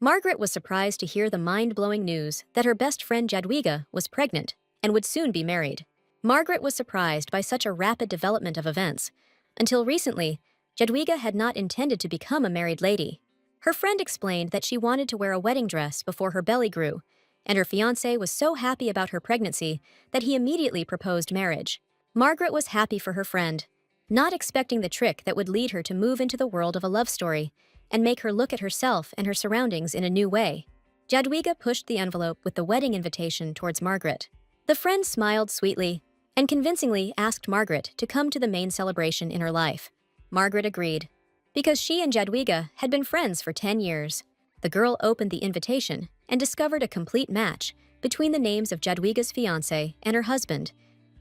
Margaret was surprised to hear the mind-blowing news that her best friend Jadwiga was pregnant and would soon be married. Margaret was surprised by such a rapid development of events. Until recently, Jadwiga had not intended to become a married lady. Her friend explained that she wanted to wear a wedding dress before her belly grew, and her fiancé was so happy about her pregnancy that he immediately proposed marriage. Margaret was happy for her friend, not expecting the trick that would lead her to move into the world of a love story and make her look at herself and her surroundings in a new way. Jadwiga pushed the envelope with the wedding invitation towards Margaret. The friend smiled sweetly and convincingly asked Margaret to come to the main celebration in her life. Margaret agreed, because she and Jadwiga had been friends for 10 years. The girl opened the invitation and discovered a complete match between the names of Jadwiga's fiancé and her husband.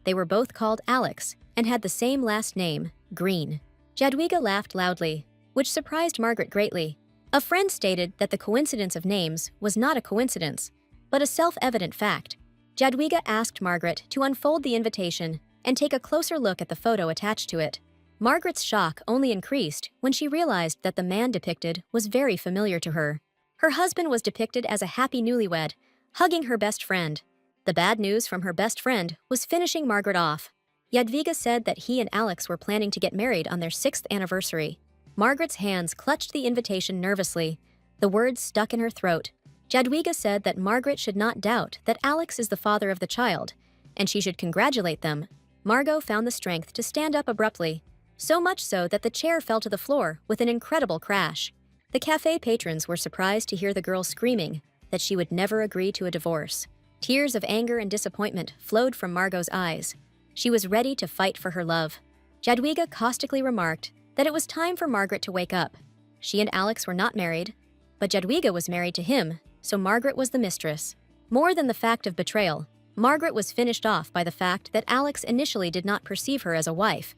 They were both called Alex and had the same last name, Green. Jadwiga laughed loudly, which surprised Margaret greatly. A friend stated that the coincidence of names was not a coincidence, but a self-evident fact. Jadwiga asked Margaret to unfold the invitation and take a closer look at the photo attached to it. Margaret's shock only increased when she realized that the man depicted was very familiar to her. Her husband was depicted as a happy newlywed, hugging her best friend. The bad news from her best friend was finishing Margaret off. Jadwiga said that he and Alex were planning to get married on their 6th anniversary. Margaret's hands clutched the invitation nervously. The words stuck in her throat. Jadwiga said that Margaret should not doubt that Alex is the father of the child, and she should congratulate them. Margot found the strength to stand up abruptly, so much so that the chair fell to the floor with an incredible crash. The cafe patrons were surprised to hear the girl screaming that she would never agree to a divorce. Tears of anger and disappointment flowed from Margot's eyes. She was ready to fight for her love. Jadwiga caustically remarked that it was time for Margaret to wake up. She and Alex were not married, but Jadwiga was married to him, so Margaret was the mistress. More than the fact of betrayal, Margaret was finished off by the fact that Alex initially did not perceive her as a wife.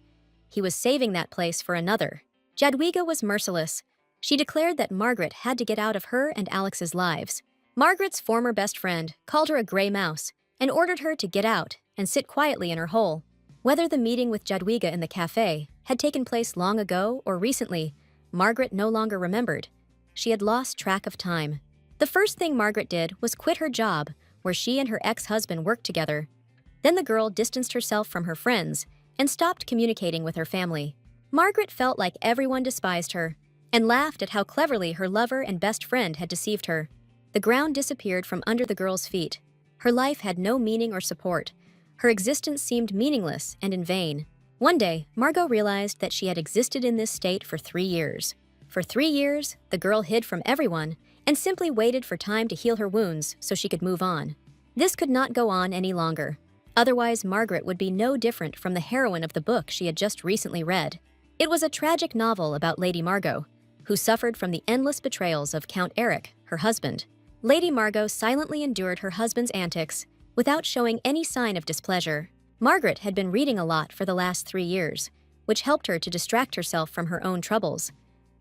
He was saving that place for another. Jadwiga was merciless. She declared that Margaret had to get out of her and Alex's lives. Margaret's former best friend called her a gray mouse and ordered her to get out and sit quietly in her hole. Whether the meeting with Jadwiga in the cafe had taken place long ago or recently, Margaret no longer remembered. She had lost track of time. The first thing Margaret did was quit her job, where she and her ex-husband worked together. Then the girl distanced herself from her friends and stopped communicating with her family. Margaret felt like everyone despised her and laughed at how cleverly her lover and best friend had deceived her. The ground disappeared from under the girl's feet. Her life had no meaning or support. Her existence seemed meaningless and in vain. One day, Margot realized that she had existed in this state for 3 years. For 3 years, the girl hid from everyone and simply waited for time to heal her wounds so she could move on. This could not go on any longer. Otherwise, Margaret would be no different from the heroine of the book she had just recently read. It was a tragic novel about Lady Margot, who suffered from the endless betrayals of Count Eric, her husband. Lady Margot silently endured her husband's antics without showing any sign of displeasure. Margaret had been reading a lot for the last 3 years, which helped her to distract herself from her own troubles.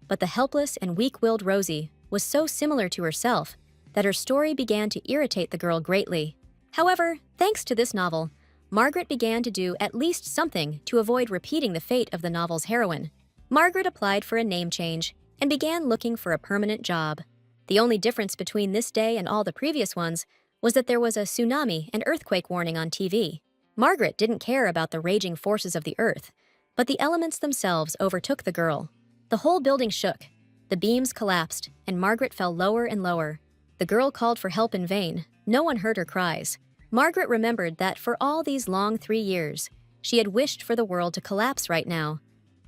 But the helpless and weak-willed Rosie was so similar to herself that her story began to irritate the girl greatly. However, thanks to this novel, Margaret began to do at least something to avoid repeating the fate of the novel's heroine. Margaret applied for a name change and began looking for a permanent job. The only difference between this day and all the previous ones was that there was a tsunami and earthquake warning on TV. Margaret didn't care about the raging forces of the earth, but the elements themselves overtook the girl. The whole building shook, the beams collapsed, and Margaret fell lower and lower. The girl called for help in vain. No one heard her cries. Margaret remembered that for all these long 3 years, she had wished for the world to collapse right now.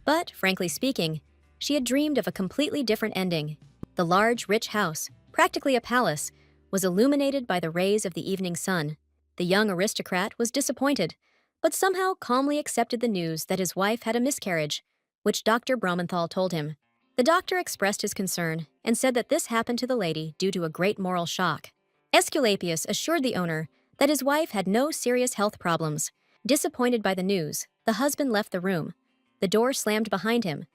But, frankly speaking, she had dreamed of a completely different ending. The large, rich house, practically a palace, was illuminated by the rays of the evening sun. The young aristocrat was disappointed, but somehow calmly accepted the news that his wife had a miscarriage, which Dr. Bromenthal told him. The doctor expressed his concern and said that this happened to the lady due to a great moral shock. Esculapius assured the owner that his wife had no serious health problems. Disappointed by the news, the husband left the room. The door slammed behind him.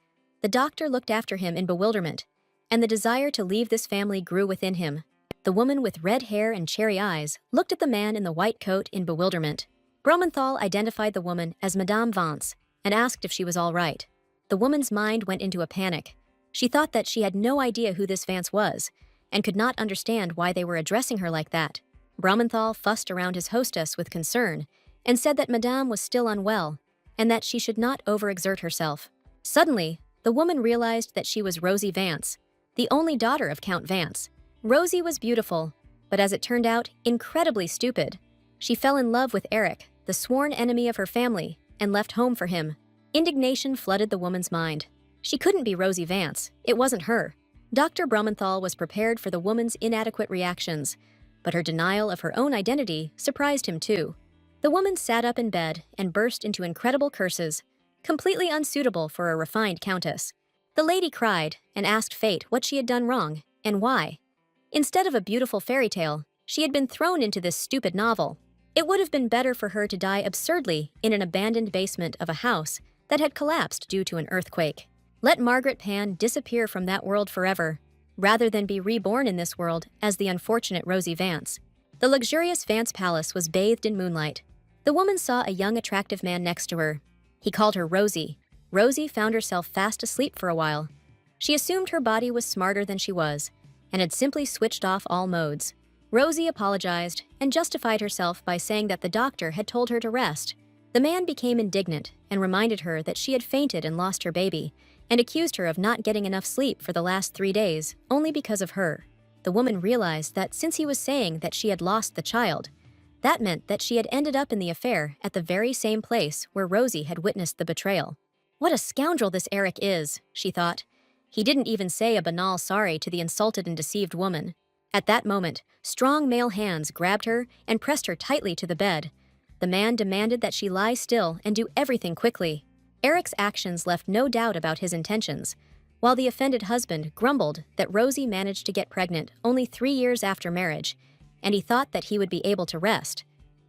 The doctor looked after him in bewilderment, and the desire to leave this family grew within him. The woman with red hair and cherry eyes looked at the man in the white coat in bewilderment. Bromenthal identified the woman as Madame Vance and asked if she was all right. The woman's mind went into a panic. She thought that she had no idea who this Vance was, and could not understand why they were addressing her like that. Brahmanthal fussed around his hostess with concern and said that Madame was still unwell and that she should not overexert herself. Suddenly, the woman realized that she was Rosie Vance, the only daughter of Count Vance. Rosie was beautiful, but as it turned out, incredibly stupid. She fell in love with Eric, the sworn enemy of her family, and left home for him. Indignation flooded the woman's mind. She couldn't be Rosie Vance. It wasn't her. Dr. Brahmanthal was prepared for the woman's inadequate reactions, but her denial of her own identity surprised him too. The woman sat up in bed and burst into incredible curses, completely unsuitable for a refined countess. The lady cried and asked fate what she had done wrong and why. Instead of a beautiful fairy tale, she had been thrown into this stupid novel. It would have been better for her to die absurdly in an abandoned basement of a house that had collapsed due to an earthquake. Let Margaret Pan disappear from that world forever, rather than be reborn in this world as the unfortunate Rosie Vance. The luxurious Vance Palace was bathed in moonlight. The woman saw a young, attractive man next to her. He called her Rosie. Rosie found herself fast asleep for a while. She assumed her body was smarter than she was, and had simply switched off all modes. Rosie apologized and justified herself by saying that the doctor had told her to rest. The man became indignant and reminded her that she had fainted and lost her baby, and accused her of not getting enough sleep for the last 3 days, only because of her. The woman realized that since he was saying that she had lost the child, that meant that she had ended up in the affair at the very same place where Rosie had witnessed the betrayal. What a scoundrel this Eric is, she thought. He didn't even say a banal sorry to the insulted and deceived woman. At that moment, strong male hands grabbed her and pressed her tightly to the bed. The man demanded that she lie still and do everything quickly. Eric's actions left no doubt about his intentions, while the offended husband grumbled that Rosie managed to get pregnant only 3 years after marriage, and he thought that he would be able to rest.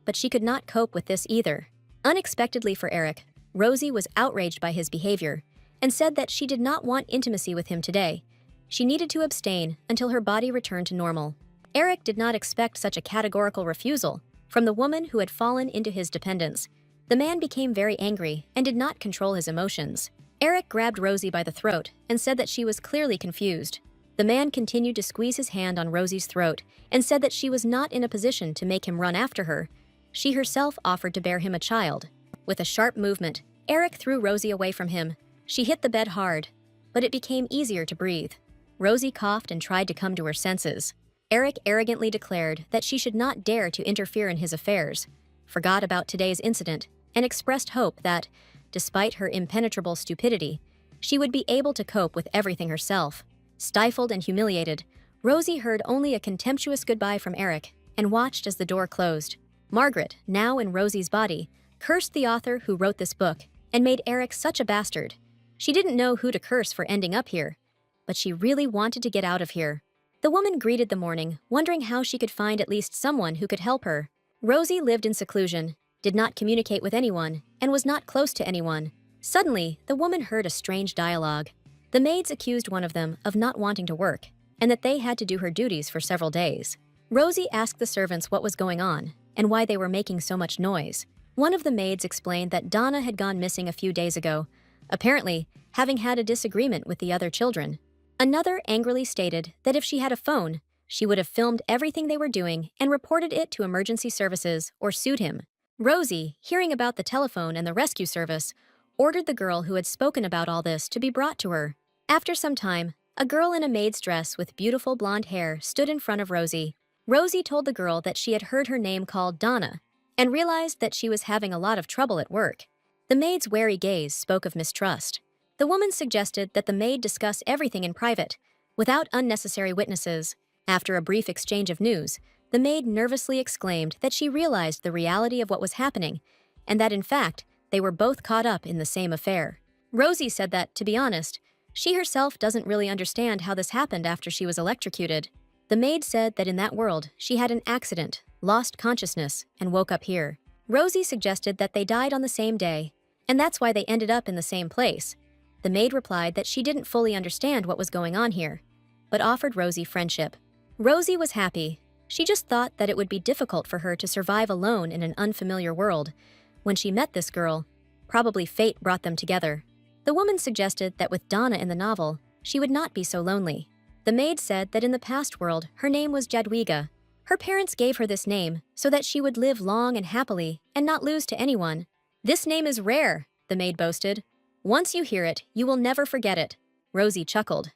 But she could not cope with this either. Unexpectedly for Eric, Rosie was outraged by his behavior and said that she did not want intimacy with him today. She needed to abstain until her body returned to normal. Eric did not expect such a categorical refusal from the woman who had fallen into his dependence. The man became very angry and did not control his emotions. Eric grabbed Rosie by the throat and said that she was clearly confused. The man continued to squeeze his hand on Rosie's throat and said that she was not in a position to make him run after her. She herself offered to bear him a child. With a sharp movement, Eric threw Rosie away from him. She hit the bed hard, but it became easier to breathe. Rosie coughed and tried to come to her senses. Eric arrogantly declared that she should not dare to interfere in his affairs, forgot about today's incident, and expressed hope that, despite her impenetrable stupidity, she would be able to cope with everything herself. Stifled and humiliated, Rosie heard only a contemptuous goodbye from Eric and watched as the door closed. Margaret, now in Rosie's body, cursed the author who wrote this book and made Eric such a bastard. She didn't know who to curse for ending up here, but she really wanted to get out of here. The woman greeted the morning, wondering how she could find at least someone who could help her. Rosie lived in seclusion, did not communicate with anyone, and was not close to anyone. Suddenly, the woman heard a strange dialogue. The maids accused one of them of not wanting to work, and that they had to do her duties for several days. Rosie asked the servants what was going on, and why they were making so much noise. One of the maids explained that Donna had gone missing a few days ago, apparently having had a disagreement with the other children. Another angrily stated that if she had a phone, she would have filmed everything they were doing and reported it to emergency services or sued him. Rosie, hearing about the telephone and the rescue service, ordered the girl who had spoken about all this to be brought to her. After some time, a girl in a maid's dress with beautiful blonde hair stood in front of Rosie. Rosie told the girl that she had heard her name called Donna and realized that she was having a lot of trouble at work. The maid's wary gaze spoke of mistrust. The woman suggested that the maid discuss everything in private, without unnecessary witnesses. After a brief exchange of news, the maid nervously exclaimed that she realized the reality of what was happening, and that in fact, they were both caught up in the same affair. Rosie said that, to be honest, she herself doesn't really understand how this happened after she was electrocuted. The maid said that in that world, she had an accident, lost consciousness, and woke up here. Rosie suggested that they died on the same day, and that's why they ended up in the same place. The maid replied that she didn't fully understand what was going on here, but offered Rosie friendship. Rosie was happy. She just thought that it would be difficult for her to survive alone in an unfamiliar world. When she met this girl, probably fate brought them together. The woman suggested that with Donna in the novel, she would not be so lonely. The maid said that in the past world, her name was Jadwiga. Her parents gave her this name so that she would live long and happily and not lose to anyone. This name is rare, the maid boasted. Once you hear it, you will never forget it. Rosie chuckled.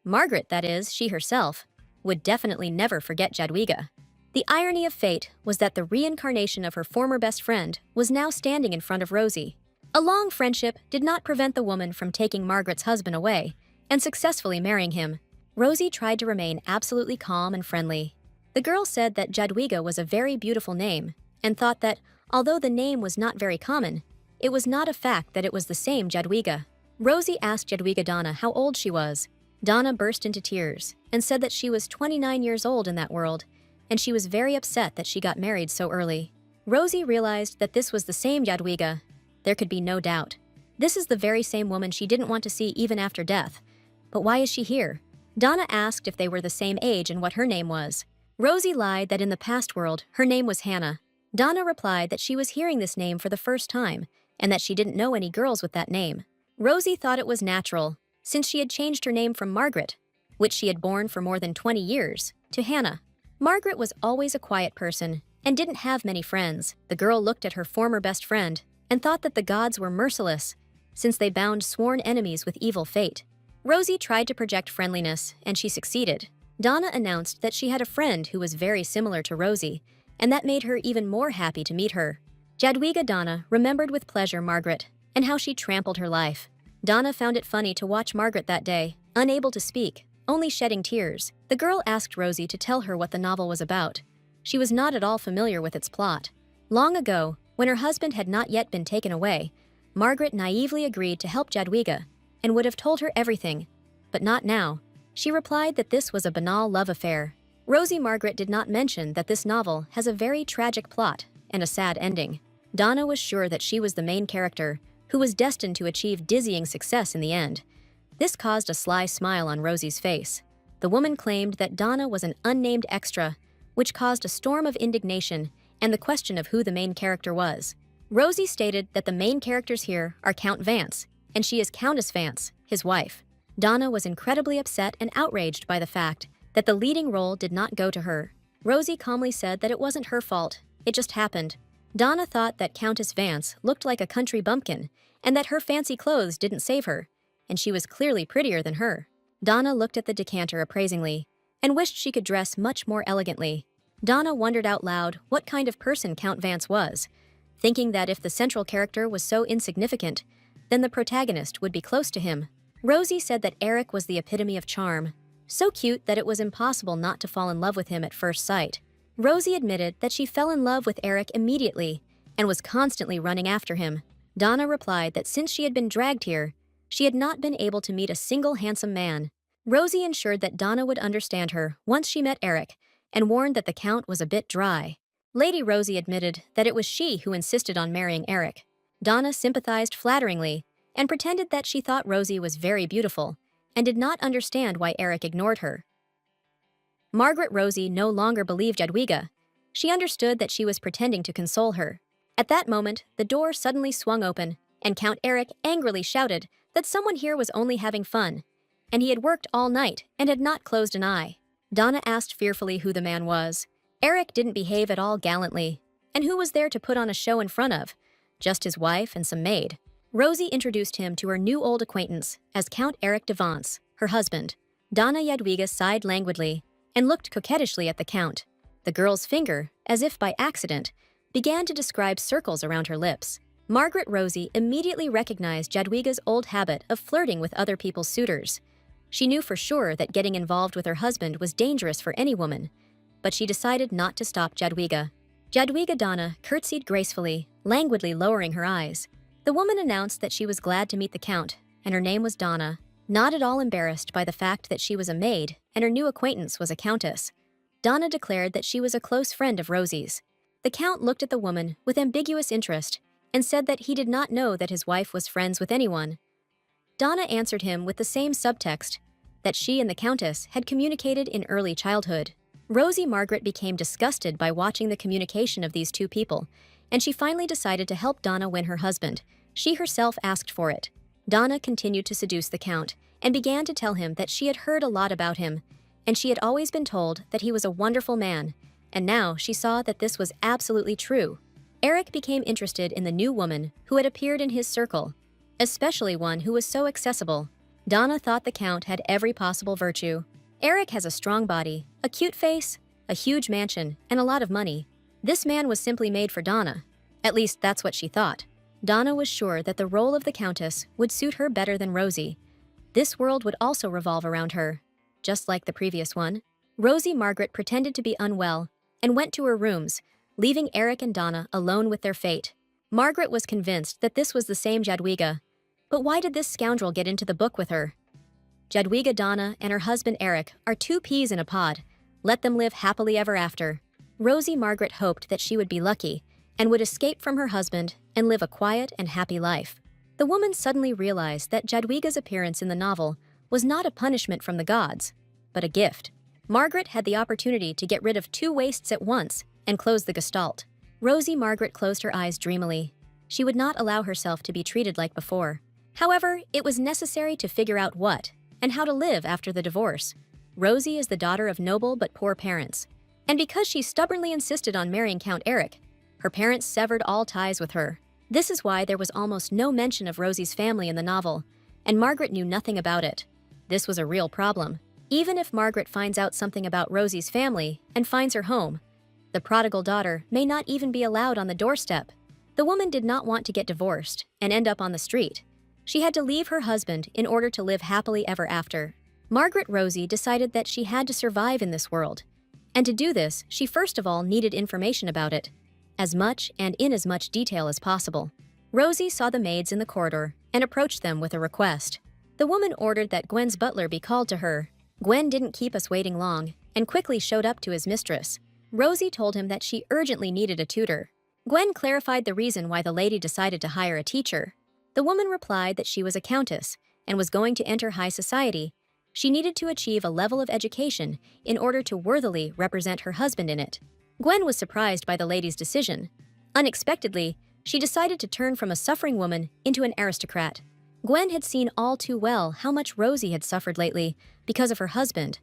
Margaret, that is, she herself, would definitely never forget Jadwiga. The irony of fate was that the reincarnation of her former best friend was now standing in front of Rosie. A long friendship did not prevent the woman from taking Margaret's husband away and successfully marrying him. Rosie tried to remain absolutely calm and friendly. The girl said that Jadwiga was a very beautiful name and thought that, although the name was not very common, it was not a fact that it was the same Jadwiga. Rosie asked Jadwiga Donna how old she was. Donna burst into tears and said that she was 29 years old in that world, and she was very upset that she got married so early. Rosie realized that this was the same Jadwiga. There could be no doubt. This is the very same woman she didn't want to see even after death. But why is she here? Donna asked if they were the same age and what her name was. Rosie lied that in the past world, her name was Hannah. Donna replied that she was hearing this name for the first time and that she didn't know any girls with that name. Rosie thought it was natural, since she had changed her name from Margaret, which she had borne for more than 20 years, to Hannah. Margaret was always a quiet person and didn't have many friends. The girl looked at her former best friend and thought that the gods were merciless, since they bound sworn enemies with evil fate. Rosie tried to project friendliness, and she succeeded. Donna announced that she had a friend who was very similar to Rosie, and that made her even more happy to meet her. Jadwiga Donna remembered with pleasure Margaret and how she trampled her life. Donna found it funny to watch Margaret that day, unable to speak, only shedding tears. The girl asked Rosie to tell her what the novel was about. She was not at all familiar with its plot. Long ago, when her husband had not yet been taken away, Margaret naively agreed to help Jadwiga and would have told her everything, but not now. She replied that this was a banal love affair. Rosie Margaret did not mention that this novel has a very tragic plot and a sad ending. Donna was sure that she was the main character, who was destined to achieve dizzying success in the end. This caused a sly smile on Rosie's face. The woman claimed that Donna was an unnamed extra, which caused a storm of indignation and the question of who the main character was. Rosie stated that the main characters here are Count Vance, and she is Countess Vance, his wife. Donna was incredibly upset and outraged by the fact that the leading role did not go to her. Rosie calmly said that it wasn't her fault, it just happened. Donna thought that Countess Vance looked like a country bumpkin and that her fancy clothes didn't save her, and she was clearly prettier than her. Donna looked at the decanter appraisingly and wished she could dress much more elegantly. Donna wondered out loud what kind of person Count Vance was, thinking that if the central character was so insignificant, then the protagonist would be close to him. Rosie said that Eric was the epitome of charm, so cute that it was impossible not to fall in love with him at first sight. Rosie admitted that she fell in love with Eric immediately and was constantly running after him. Donna replied that since she had been dragged here, she had not been able to meet a single handsome man. Rosie ensured that Donna would understand her once she met Eric and warned that the Count was a bit dry. Lady Rosie admitted that it was she who insisted on marrying Eric. Donna sympathized flatteringly and pretended that she thought Rosie was very beautiful and did not understand why Eric ignored her. Margaret Rosie no longer believed Jadwiga. She understood that she was pretending to console her. At that moment, the door suddenly swung open, and Count Eric angrily shouted that someone here was only having fun, and he had worked all night and had not closed an eye. Donna asked fearfully who the man was. Eric didn't behave at all gallantly, and who was there to put on a show in front of? Just his wife and some maid. Rosie introduced him to her new old acquaintance as Count Eric de Vance, her husband. Donna Jadwiga sighed languidly and looked coquettishly at the Count. The girl's finger, as if by accident, began to describe circles around her lips. Margaret Rosie immediately recognized Jadwiga's old habit of flirting with other people's suitors. She knew for sure that getting involved with her husband was dangerous for any woman, but she decided not to stop Jadwiga. Jadwiga Donna curtsied gracefully, languidly lowering her eyes. The woman announced that she was glad to meet the Count, and her name was Donna, not at all embarrassed by the fact that she was a maid and her new acquaintance was a countess. Donna declared that she was a close friend of Rosie's. The Count looked at the woman with ambiguous interest and said that he did not know that his wife was friends with anyone. Donna answered him with the same subtext, that she and the Countess had communicated in early childhood. Rosie Margaret became disgusted by watching the communication of these two people, and she finally decided to help Donna win her husband. She herself asked for it. Donna continued to seduce the Count and began to tell him that she had heard a lot about him and she had always been told that he was a wonderful man, and now she saw that this was absolutely true. Eric became interested in the new woman who had appeared in his circle, especially one who was so accessible. Donna thought the Count had every possible virtue. Eric has a strong body, a cute face, a huge mansion, and a lot of money. This man was simply made for Donna. At least that's what she thought. Donna was sure that the role of the Countess would suit her better than Rosie. This world would also revolve around her, just like the previous one. Rosie Margaret pretended to be unwell and went to her rooms, leaving Eric and Donna alone with their fate. Margaret was convinced that this was the same Jadwiga. But why did this scoundrel get into the book with her? Jadwiga Donna and her husband Eric are two peas in a pod. Let them live happily ever after. Rosie Margaret hoped that she would be lucky and would escape from her husband and live a quiet and happy life. The woman suddenly realized that Jadwiga's appearance in the novel was not a punishment from the gods, but a gift. Margaret had the opportunity to get rid of two wastes at once and close the gestalt. Rosie Margaret closed her eyes dreamily. She would not allow herself to be treated like before. However, it was necessary to figure out what and how to live after the divorce. Rosie is the daughter of noble but poor parents, and because she stubbornly insisted on marrying Count Eric, her parents severed all ties with her. This is why there was almost no mention of Rosie's family in the novel, and Margaret knew nothing about it. This was a real problem. Even if Margaret finds out something about Rosie's family and finds her home, the prodigal daughter may not even be allowed on the doorstep. The woman did not want to get divorced and end up on the street. She had to leave her husband in order to live happily ever after. Margaret Rosie decided that she had to survive in this world. And to do this, she first of all needed information about it, as much and in as much detail as possible. Rosie saw the maids in the corridor and approached them with a request. The woman ordered that Gwen's butler be called to her. Gwen didn't keep us waiting long and quickly showed up to his mistress. Rosie told him that she urgently needed a tutor. Gwen clarified the reason why the lady decided to hire a teacher. The woman replied that she was a countess and was going to enter high society. She needed to achieve a level of education in order to worthily represent her husband in it. Gwen was surprised by the lady's decision. Unexpectedly, she decided to turn from a suffering woman into an aristocrat. Gwen had seen all too well how much Rosie had suffered lately because of her husband,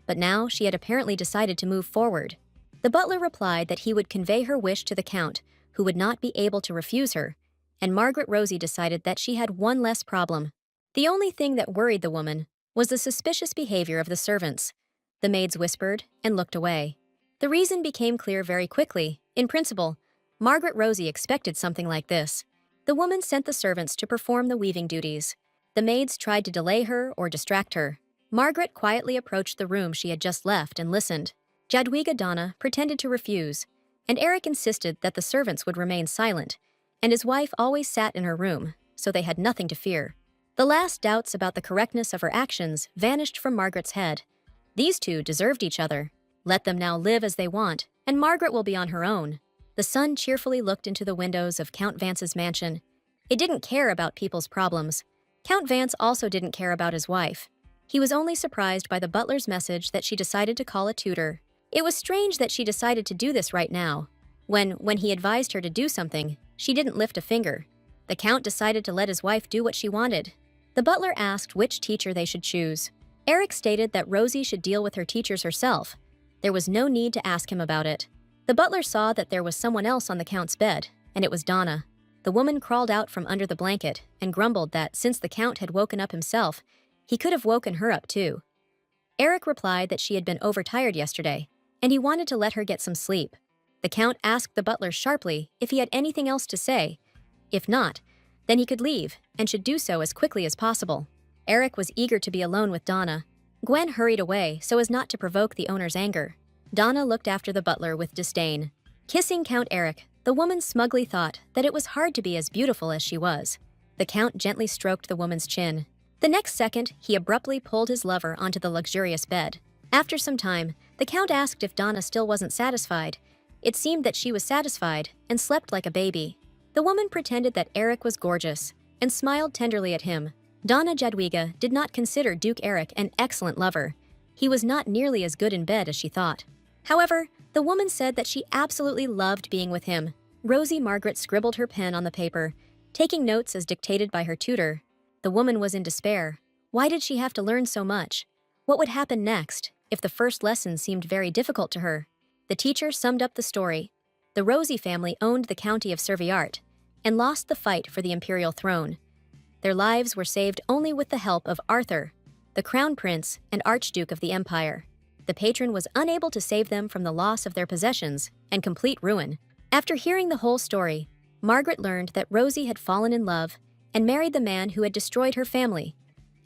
but now she had apparently decided to move forward. The butler replied that he would convey her wish to the Count, who would not be able to refuse her, and Margaret Rosie decided that she had one less problem. The only thing that worried the woman was the suspicious behavior of the servants. The maids whispered and looked away. The reason became clear very quickly. In principle, Margaret Rosie expected something like this. The woman sent the servants to perform the weaving duties. The maids tried to delay her or distract her. Margaret quietly approached the room she had just left and listened. Jadwiga Donna pretended to refuse, and Eric insisted that the servants would remain silent, and his wife always sat in her room, so they had nothing to fear. The last doubts about the correctness of her actions vanished from Margaret's head. These two deserved each other. Let them now live as they want, and Margaret will be on her own. The sun cheerfully looked into the windows of Count Vance's mansion. It didn't care about people's problems. Count Vance also didn't care about his wife. He was only surprised by the butler's message that she decided to call a tutor. It was strange that she decided to do this right now. When he advised her to do something, she didn't lift a finger. The Count decided to let his wife do what she wanted. The butler asked which teacher they should choose. Eric stated that Rosie should deal with her teachers herself. There was no need to ask him about it. The butler saw that there was someone else on the Count's bed, and it was Donna. The woman crawled out from under the blanket and grumbled that since the Count had woken up himself, he could have woken her up too. Eric replied that she had been overtired yesterday, and he wanted to let her get some sleep. The Count asked the butler sharply if he had anything else to say. If not, then he could leave, and should do so as quickly as possible. Eric was eager to be alone with Donna. Gwen hurried away so as not to provoke the owner's anger. Donna looked after the butler with disdain. Kissing Count Eric, the woman smugly thought that it was hard to be as beautiful as she was. The Count gently stroked the woman's chin. The next second, he abruptly pulled his lover onto the luxurious bed. After some time, the Count asked if Donna still wasn't satisfied. It seemed that she was satisfied and slept like a baby. The woman pretended that Eric was gorgeous and smiled tenderly at him. Donna Jadwiga did not consider Duke Eric an excellent lover. He was not nearly as good in bed as she thought. However, the woman said that she absolutely loved being with him. Rosie Margaret scribbled her pen on the paper, taking notes as dictated by her tutor. The woman was in despair. Why did she have to learn so much? What would happen next? if the first lesson seemed very difficult to her. The teacher summed up the story. The Rosie family owned the county of Serviart and lost the fight for the imperial throne. Their lives were saved only with the help of Arthur, the crown prince and archduke of the empire. The patron was unable to save them from the loss of their possessions and complete ruin. After hearing the whole story, Margaret learned that Rosie had fallen in love and married the man who had destroyed her family,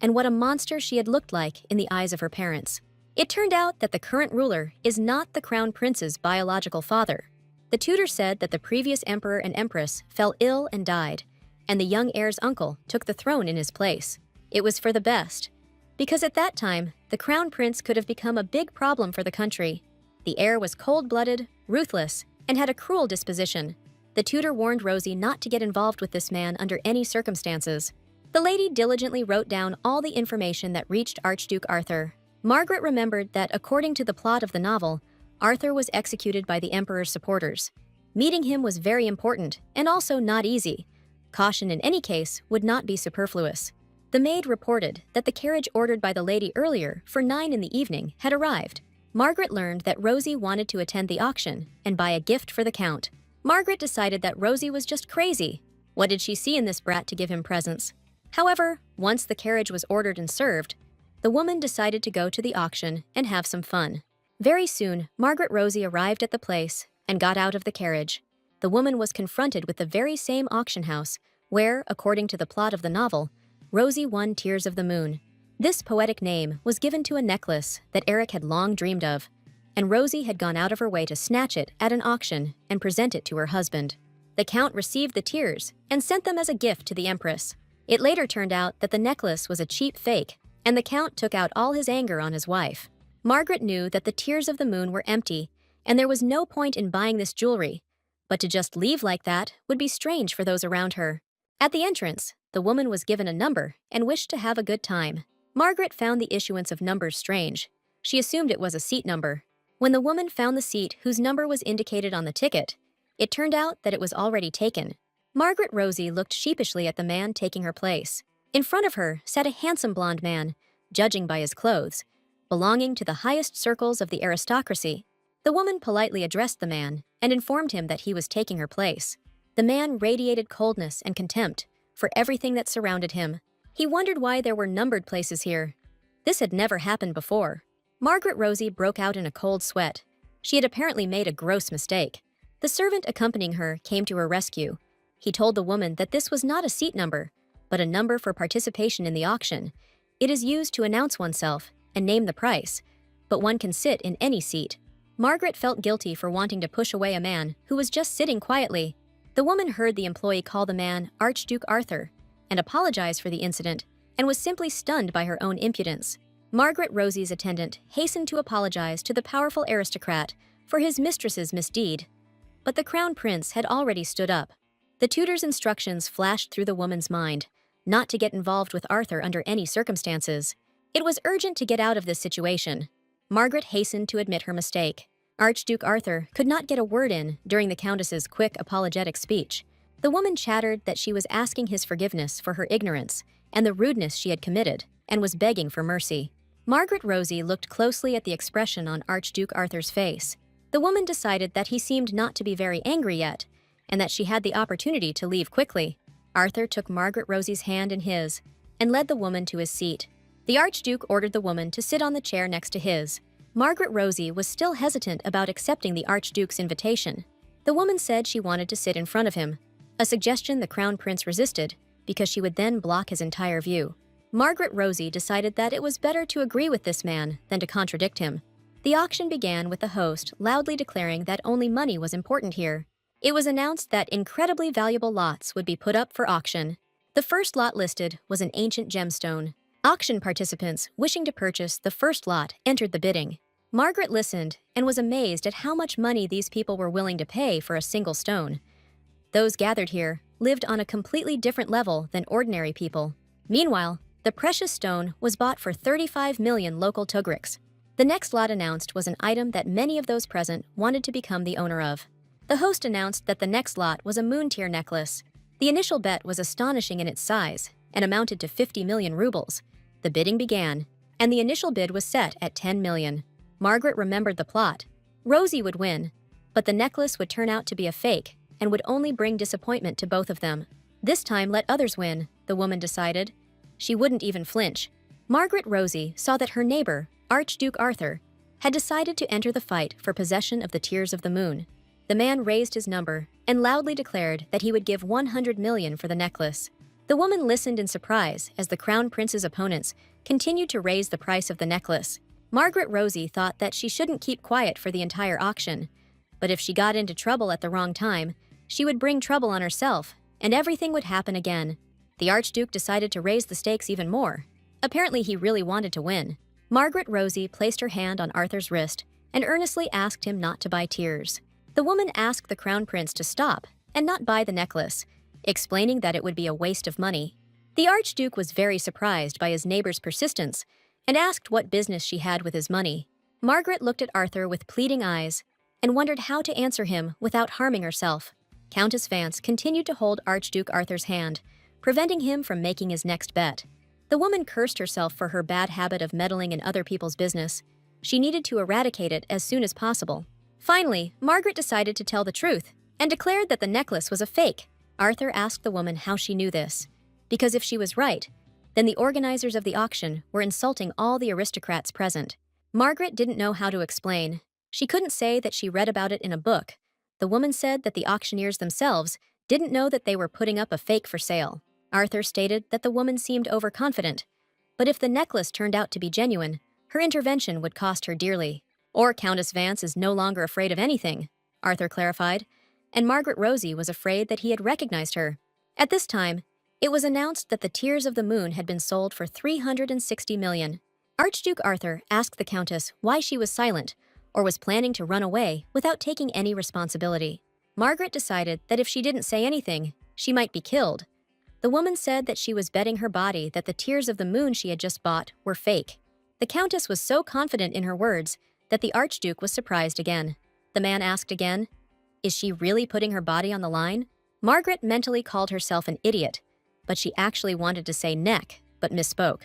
and what a monster she had looked like in the eyes of her parents. It turned out that the current ruler is not the crown prince's biological father. The tutor said that the previous emperor and empress fell ill and died, and the young heir's uncle took the throne in his place. It was for the best, because at that time, the crown prince could have become a big problem for the country. The heir was cold-blooded, ruthless, and had a cruel disposition. The tutor warned Rosie not to get involved with this man under any circumstances. The lady diligently wrote down all the information that reached Archduke Arthur. Margaret remembered that according to the plot of the novel, Arthur was executed by the emperor's supporters. Meeting him was very important and also not easy. Caution in any case would not be superfluous. The maid reported that the carriage ordered by the lady earlier for 9 in the evening had arrived. Margaret learned that Rosie wanted to attend the auction and buy a gift for the count. Margaret decided that Rosie was just crazy. What did she see in this brat to give him presents? However, once the carriage was ordered and served, the woman decided to go to the auction and have some fun. Very soon, Margaret Rosie arrived at the place and got out of the carriage. The woman was confronted with the very same auction house where, according to the plot of the novel, Rosie won Tears of the Moon. This poetic name was given to a necklace that Eric had long dreamed of, and Rosie had gone out of her way to snatch it at an auction and present it to her husband. The count received the tears and sent them as a gift to the empress. It later turned out that the necklace was a cheap fake, and the count took out all his anger on his wife. Margaret knew that the Tears of the Moon were empty, and there was no point in buying this jewelry, but to just leave like that would be strange for those around her. At the entrance, the woman was given a number and wished to have a good time. Margaret found the issuance of numbers strange. She assumed it was a seat number. When the woman found the seat whose number was indicated on the ticket, it turned out that it was already taken. Margaret Rosie looked sheepishly at the man taking her place. In front of her sat a handsome blond man, judging by his clothes, belonging to the highest circles of the aristocracy. The woman politely addressed the man and informed him that he was taking her place. The man radiated coldness and contempt for everything that surrounded him. He wondered why there were numbered places here. This had never happened before. Margaret Rosie broke out in a cold sweat. She had apparently made a gross mistake. The servant accompanying her came to her rescue. He told the woman that this was not a seat number, but a number for participation in the auction. It is used to announce oneself and name the price, but one can sit in any seat. Margaret felt guilty for wanting to push away a man who was just sitting quietly. The woman heard the employee call the man Archduke Arthur and apologize for the incident, and was simply stunned by her own impudence. Margaret Rosie's attendant hastened to apologize to the powerful aristocrat for his mistress's misdeed. But the crown prince had already stood up. The tutor's instructions flashed through the woman's mind, not to get involved with Arthur under any circumstances. It was urgent to get out of this situation. Margaret hastened to admit her mistake. Archduke Arthur could not get a word in during the countess's quick apologetic speech. The woman chattered that she was asking his forgiveness for her ignorance and the rudeness she had committed, and was begging for mercy. Margaret Rosie looked closely at the expression on Archduke Arthur's face. The woman decided that he seemed not to be very angry yet, and that she had the opportunity to leave quickly. Arthur took Margaret Rosie's hand in his and led the woman to his seat. The Archduke ordered the woman to sit on the chair next to his. Margaret Rosie was still hesitant about accepting the Archduke's invitation. The woman said she wanted to sit in front of him, a suggestion the Crown Prince resisted because she would then block his entire view. Margaret Rosie decided that it was better to agree with this man than to contradict him. The auction began with the host loudly declaring that only money was important here. It was announced that incredibly valuable lots would be put up for auction. The first lot listed was an ancient gemstone. Auction participants wishing to purchase the first lot entered the bidding. Margaret listened and was amazed at how much money these people were willing to pay for a single stone. Those gathered here lived on a completely different level than ordinary people. Meanwhile, the precious stone was bought for 35 million local tugriks. The next lot announced was an item that many of those present wanted to become the owner of. The host announced that the next lot was a moon-tier necklace. The initial bet was astonishing in its size and amounted to 50 million rubles. The bidding began, and the initial bid was set at 10 million. Margaret remembered the plot. Rosie would win, but the necklace would turn out to be a fake and would only bring disappointment to both of them. This time let others win, the woman decided. She wouldn't even flinch. Margaret Rosie saw that her neighbor, Archduke Arthur, had decided to enter the fight for possession of the Tears of the Moon. The man raised his number and loudly declared that he would give 100 million for the necklace. The woman listened in surprise as the crown prince's opponents continued to raise the price of the necklace. Margaret Rosie thought that she shouldn't keep quiet for the entire auction, but if she got into trouble at the wrong time, she would bring trouble on herself, and everything would happen again. The Archduke decided to raise the stakes even more. Apparently he really wanted to win. Margaret Rosie placed her hand on Arthur's wrist and earnestly asked him not to buy tears. The woman asked the crown prince to stop and not buy the necklace, explaining that it would be a waste of money. The Archduke was very surprised by his neighbor's persistence and asked what business she had with his money. Margaret looked at Arthur with pleading eyes and wondered how to answer him without harming herself. Countess Vance continued to hold Archduke Arthur's hand, preventing him from making his next bet. The woman cursed herself for her bad habit of meddling in other people's business. She needed to eradicate it as soon as possible. Finally, Margaret decided to tell the truth and declared that the necklace was a fake. Arthur asked the woman how she knew this, because if she was right, then the organizers of the auction were insulting all the aristocrats present. Margaret didn't know how to explain. She couldn't say that she read about it in a book. The woman said that the auctioneers themselves didn't know that they were putting up a fake for sale. Arthur stated that the woman seemed overconfident, but if the necklace turned out to be genuine, her intervention would cost her dearly. Or Countess Vance is no longer afraid of anything, Arthur clarified, and Margaret Rosie was afraid that he had recognized her. At this time, it was announced that the Tears of the Moon had been sold for 360 million. Archduke Arthur asked the Countess why she was silent or was planning to run away without taking any responsibility. Margaret decided that if she didn't say anything, she might be killed. The woman said that she was betting her body that the Tears of the Moon she had just bought were fake. The Countess was so confident in her words that the Archduke was surprised again. The man asked again, "Is she really putting her body on the line?" Margaret mentally called herself an idiot, but she actually wanted to say neck, but misspoke.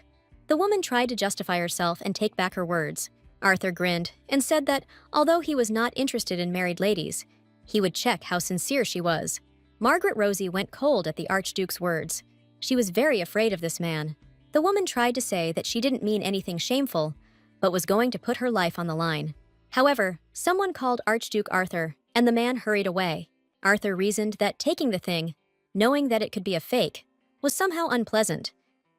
The woman tried to justify herself and take back her words. Arthur grinned and said that, although he was not interested in married ladies, he would check how sincere she was. Margaret Rosie went cold at the Archduke's words. She was very afraid of this man. The woman tried to say that she didn't mean anything shameful, but was going to put her life on the line. However, someone called Archduke Arthur, and the man hurried away. Arthur reasoned that taking the thing, knowing that it could be a fake, was somehow unpleasant.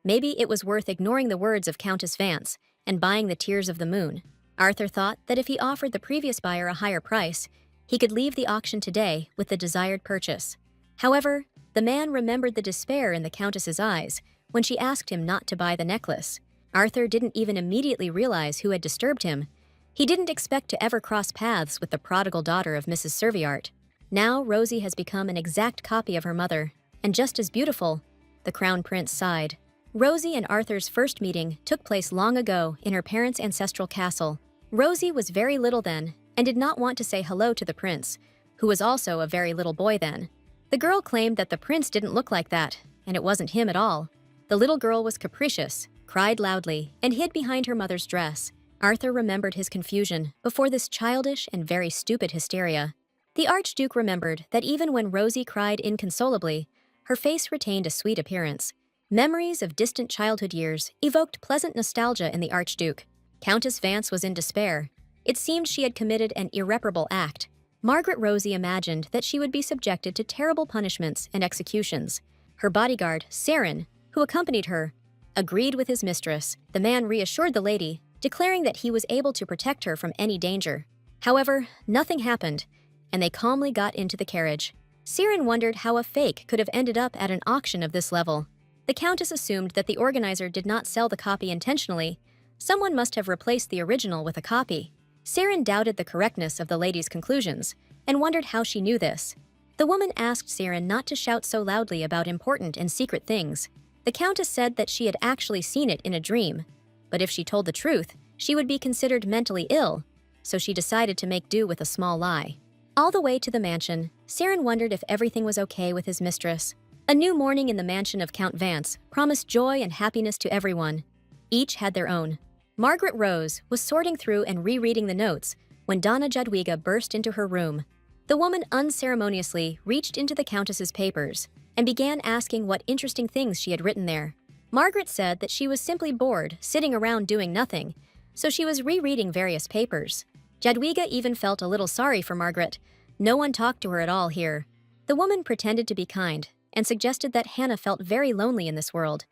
Maybe it was worth ignoring the words of Countess Vance and buying the Tears of the Moon. Arthur thought that if he offered the previous buyer a higher price, he could leave the auction today with the desired purchase. However, the man remembered the despair in the Countess's eyes when she asked him not to buy the necklace. Arthur didn't even immediately realize who had disturbed him. He didn't expect to ever cross paths with the prodigal daughter of Mrs. Serviart. Now Rosie has become an exact copy of her mother, and just as beautiful, the Crown Prince sighed. Rosie and Arthur's first meeting took place long ago in her parents' ancestral castle. Rosie was very little then and did not want to say hello to the prince, who was also a very little boy then. The girl claimed that the prince didn't look like that, and it wasn't him at all. The little girl was capricious, cried loudly, and hid behind her mother's dress. Arthur remembered his confusion before this childish and very stupid hysteria. The Archduke remembered that even when Rosie cried inconsolably, her face retained a sweet appearance. Memories of distant childhood years evoked pleasant nostalgia in the Archduke. Countess Vance was in despair. It seemed she had committed an irreparable act. Margaret Rosie imagined that she would be subjected to terrible punishments and executions. Her bodyguard, Saren, who accompanied her, agreed with his mistress. The man reassured the lady, declaring that he was able to protect her from any danger. However, nothing happened, and they calmly got into the carriage. Saren wondered how a fake could have ended up at an auction of this level. The Countess assumed that the organizer did not sell the copy intentionally. Someone must have replaced the original with a copy. Saren doubted the correctness of the lady's conclusions and wondered how she knew this. The woman asked Saren not to shout so loudly about important and secret things. The Countess said that she had actually seen it in a dream, but if she told the truth, she would be considered mentally ill, so she decided to make do with a small lie. All the way to the mansion, Saren wondered if everything was okay with his mistress. A new morning in the mansion of Count Vance promised joy and happiness to everyone. Each had their own. Margaret Rose was sorting through and rereading the notes when Donna Jadwiga burst into her room. The woman unceremoniously reached into the Countess's papers and began asking what interesting things she had written there. Margaret said that she was simply bored, sitting around doing nothing, so she was rereading various papers. Jadwiga even felt a little sorry for Margaret. No one talked to her at all here. The woman pretended to be kind and suggested that Hannah felt very lonely in this world.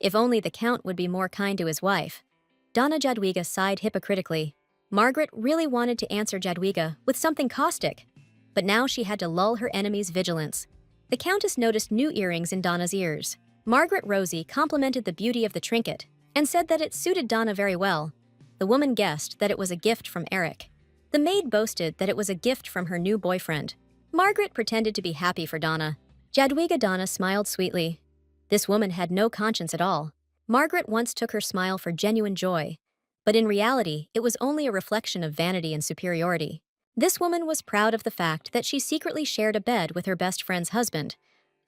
If only the Count would be more kind to his wife. Donna Jadwiga sighed hypocritically. Margaret really wanted to answer Jadwiga with something caustic, but now she had to lull her enemy's vigilance. The Countess noticed new earrings in Donna's ears. Margaret Rosie complimented the beauty of the trinket and said that it suited Donna very well. The woman guessed that it was a gift from Eric. The maid boasted that it was a gift from her new boyfriend. Margaret pretended to be happy for Donna. Jadwiga Donna smiled sweetly. This woman had no conscience at all. Margaret once took her smile for genuine joy, but in reality, it was only a reflection of vanity and superiority. This woman was proud of the fact that she secretly shared a bed with her best friend's husband,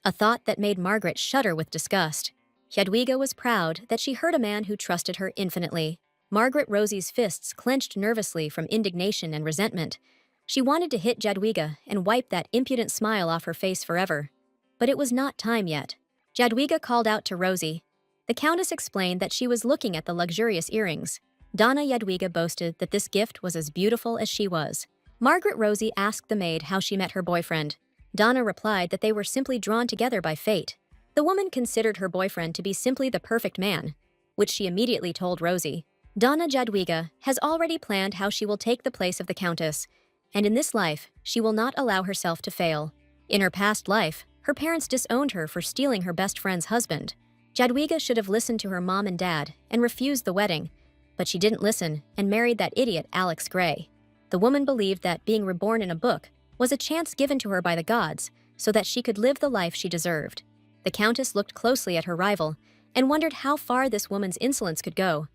a thought that made Margaret shudder with disgust. Jadwiga was proud that she hurt a man who trusted her infinitely. Margaret Rosie's fists clenched nervously from indignation and resentment. She wanted to hit Jadwiga and wipe that impudent smile off her face forever. But it was not time yet. Jadwiga called out to Rosie. The Countess explained that she was looking at the luxurious earrings. Donna Jadwiga boasted that this gift was as beautiful as she was. Margaret Rosie asked the maid how she met her boyfriend. Donna replied that they were simply drawn together by fate. The woman considered her boyfriend to be simply the perfect man, which she immediately told Rosie. Donna Jadwiga has already planned how she will take the place of the Countess, and in this life, she will not allow herself to fail. In her past life, her parents disowned her for stealing her best friend's husband. Jadwiga should have listened to her mom and dad and refused the wedding, but she didn't listen and married that idiot Alex Gray. The woman believed that being reborn in a book was a chance given to her by the gods so that she could live the life she deserved. The Countess looked closely at her rival and wondered how far this woman's insolence could go.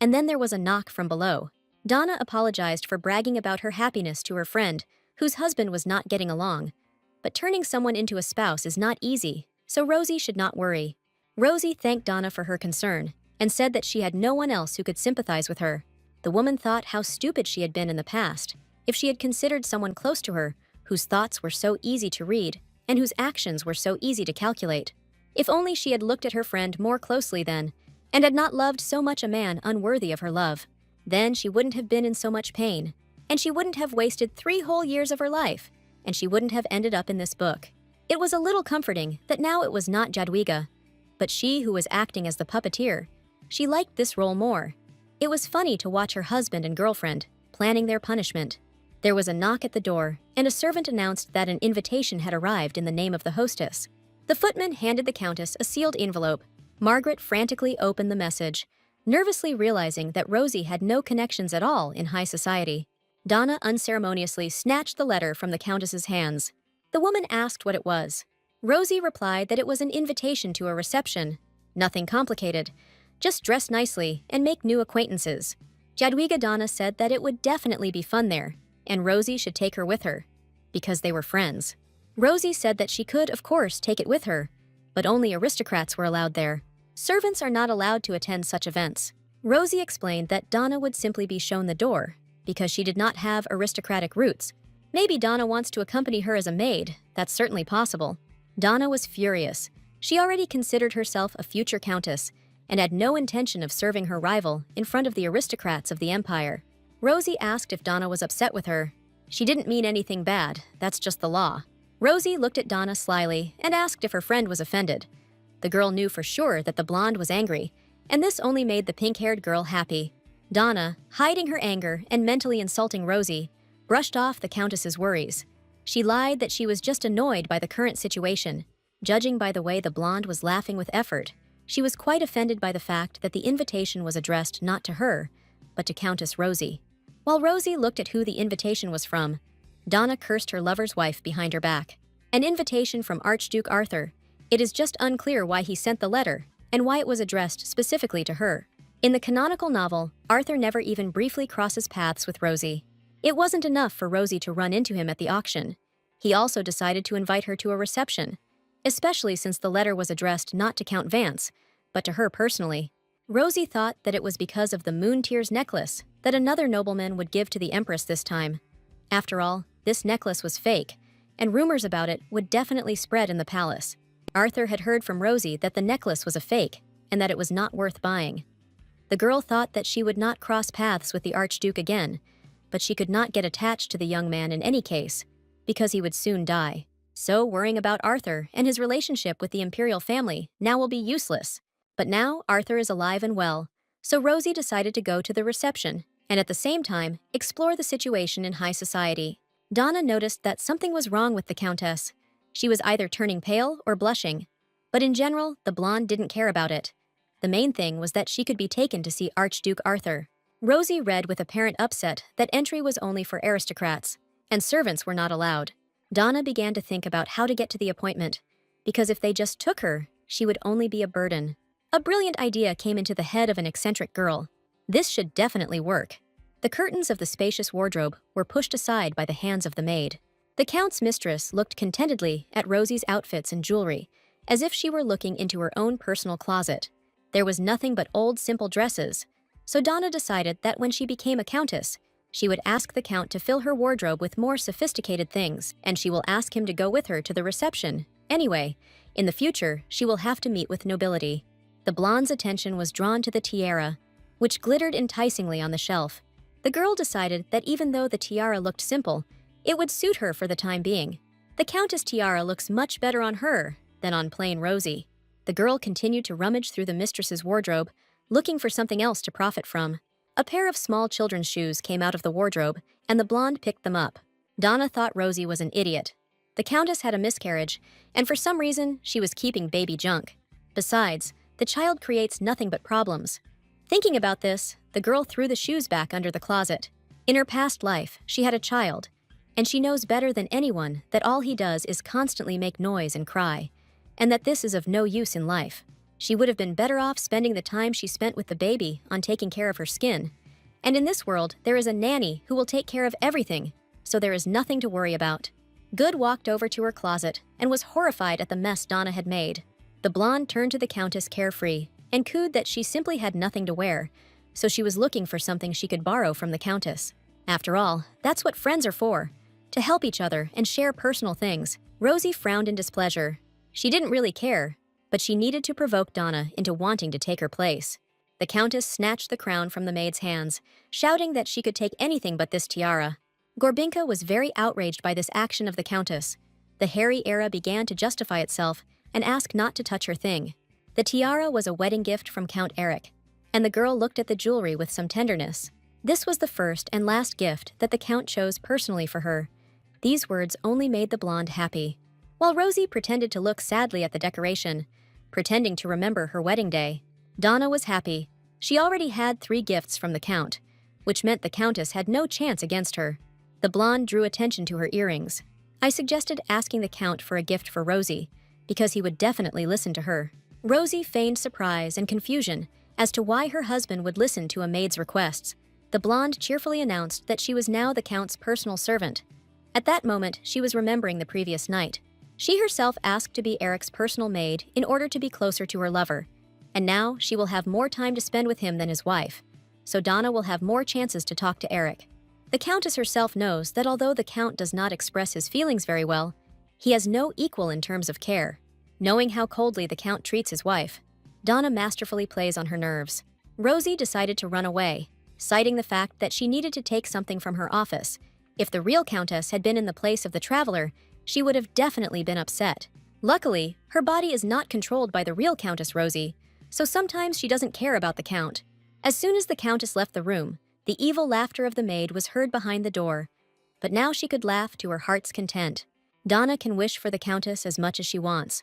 And then there was a knock from below. Donna apologized for bragging about her happiness to her friend, whose husband was not getting along. But turning someone into a spouse is not easy, so Rosie should not worry. Rosie thanked Donna for her concern and said that she had no one else who could sympathize with her. The woman thought how stupid she had been in the past if she had considered someone close to her whose thoughts were so easy to read and whose actions were so easy to calculate. If only she had looked at her friend more closely then, and had not loved so much a man unworthy of her love. Then she wouldn't have been in so much pain, and she wouldn't have wasted 3 whole years of her life, and she wouldn't have ended up in this book. It was a little comforting that now it was not Jadwiga, but she who was acting as the puppeteer. She liked this role more. It was funny to watch her husband and girlfriend planning their punishment. There was a knock at the door, and a servant announced that an invitation had arrived in the name of the hostess. The footman handed the Countess a sealed envelope. Margaret frantically opened the message, nervously realizing that Rosie had no connections at all in high society. Donna unceremoniously snatched the letter from the Countess's hands. The woman asked what it was. Rosie replied that it was an invitation to a reception. Nothing complicated. Just dress nicely and make new acquaintances. Jadwiga Donna said that it would definitely be fun there, and Rosie should take her with her, because they were friends. Rosie said that she could, of course, take it with her, but only aristocrats were allowed there. Servants are not allowed to attend such events. Rosie explained that Donna would simply be shown the door, because she did not have aristocratic roots. Maybe Donna wants to accompany her as a maid. That's certainly possible. Donna was furious. She already considered herself a future countess and had no intention of serving her rival in front of the aristocrats of the empire. Rosie asked if Donna was upset with her. She didn't mean anything bad. That's just the law. Rosie looked at Donna slyly and asked if her friend was offended. The girl knew for sure that the blonde was angry, and this only made the pink-haired girl happy. Donna, hiding her anger and mentally insulting Rosie, brushed off the Countess's worries. She lied that she was just annoyed by the current situation. Judging by the way the blonde was laughing with effort, she was quite offended by the fact that the invitation was addressed not to her, but to Countess Rosie. While Rosie looked at who the invitation was from, Donna cursed her lover's wife behind her back. An invitation from Archduke Arthur. It is just unclear why he sent the letter, and why it was addressed specifically to her. In the canonical novel, Arthur never even briefly crosses paths with Rosie. It wasn't enough for Rosie to run into him at the auction. He also decided to invite her to a reception, especially since the letter was addressed not to Count Vance, but to her personally. Rosie thought that it was because of the moon tears necklace that another nobleman would give to the Empress this time. After all, this necklace was fake, and rumors about it would definitely spread in the palace. Arthur had heard from Rosie that the necklace was a fake and that it was not worth buying. The girl thought that she would not cross paths with the Archduke again, but she could not get attached to the young man in any case, because he would soon die. So worrying about Arthur and his relationship with the imperial family now will be useless. But now Arthur is alive and well, so Rosie decided to go to the reception and at the same time explore the situation in high society. Donna noticed that something was wrong with the Countess. She was either turning pale or blushing, but in general, the blonde didn't care about it. The main thing was that she could be taken to see Archduke Arthur. Rosie read with apparent upset that entry was only for aristocrats, and servants were not allowed. Donna began to think about how to get to the appointment, because if they just took her, she would only be a burden. A brilliant idea came into the head of an eccentric girl. This should definitely work. The curtains of the spacious wardrobe were pushed aside by the hands of the maid. The Count's mistress looked contentedly at Rosie's outfits and jewelry, as if she were looking into her own personal closet. There was nothing but old, simple dresses, so Donna decided that when she became a countess, she would ask the Count to fill her wardrobe with more sophisticated things, and she will ask him to go with her to the reception. Anyway, in the future, she will have to meet with nobility. The blonde's attention was drawn to the tiara, which glittered enticingly on the shelf. The girl decided that even though the tiara looked simple, it would suit her for the time being. The Countess tiara looks much better on her than on plain Rosie. The girl continued to rummage through the mistress's wardrobe, looking for something else to profit from. A pair of small children's shoes came out of the wardrobe, and the blonde picked them up. Donna thought Rosie was an idiot. The Countess had a miscarriage, and for some reason, she was keeping baby junk. Besides, the child creates nothing but problems. Thinking about this, the girl threw the shoes back under the closet. In her past life, she had a child, and she knows better than anyone that all he does is constantly make noise and cry, and that this is of no use in life. She would have been better off spending the time she spent with the baby on taking care of her skin. And in this world, there is a nanny who will take care of everything, so there is nothing to worry about. Good walked over to her closet and was horrified at the mess Donna had made. The blonde turned to the Countess carefree and cooed that she simply had nothing to wear, so she was looking for something she could borrow from the Countess. After all, that's what friends are for, to help each other and share personal things. Rosie frowned in displeasure. She didn't really care, but she needed to provoke Donna into wanting to take her place. The Countess snatched the crown from the maid's hands, shouting that she could take anything but this tiara. Gorbinka was very outraged by this action of the Countess. The hairy era began to justify itself and ask not to touch her thing. The tiara was a wedding gift from Count Eric, and the girl looked at the jewelry with some tenderness. This was the first and last gift that the Count chose personally for her. These words only made the blonde happy. While Rosie pretended to look sadly at the decoration, pretending to remember her wedding day, Donna was happy. She already had 3 gifts from the Count, which meant the Countess had no chance against her. The blonde drew attention to her earrings. I suggested asking the Count for a gift for Rosie, because he would definitely listen to her. Rosie feigned surprise and confusion as to why her husband would listen to a maid's requests. The blonde cheerfully announced that she was now the Count's personal servant. At that moment, she was remembering the previous night. She herself asked to be Eric's personal maid in order to be closer to her lover, and now she will have more time to spend with him than his wife, so Donna will have more chances to talk to Eric. The Countess herself knows that although the Count does not express his feelings very well, he has no equal in terms of care. Knowing how coldly the Count treats his wife, Donna masterfully plays on her nerves. Rosie decided to run away, citing the fact that she needed to take something from her office. If the real Countess had been in the place of the traveler, she would have definitely been upset. Luckily, her body is not controlled by the real Countess Rosie, so sometimes she doesn't care about the Count. As soon as the Countess left the room, the evil laughter of the maid was heard behind the door, but now she could laugh to her heart's content. Donna can wish for the Countess as much as she wants,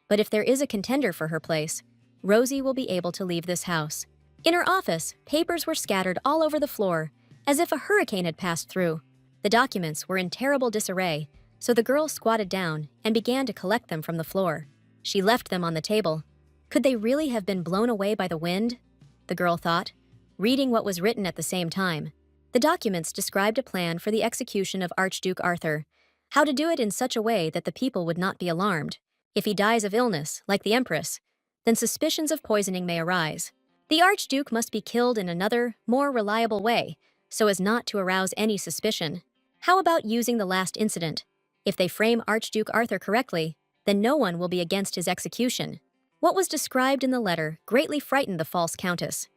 but if there is a contender for her place, Rosie will be able to leave this house. In her office, papers were scattered all over the floor, as if a hurricane had passed through. The documents were in terrible disarray, so the girl squatted down and began to collect them from the floor. She left them on the table. Could they really have been blown away by the wind? The girl thought, reading what was written at the same time. The documents described a plan for the execution of Archduke Arthur, how to do it in such a way that the people would not be alarmed. If he dies of illness, like the Empress, then suspicions of poisoning may arise. The Archduke must be killed in another, more reliable way, so as not to arouse any suspicion. How about using the last incident? If they frame Archduke Arthur correctly, then no one will be against his execution. What was described in the letter greatly frightened the false countess.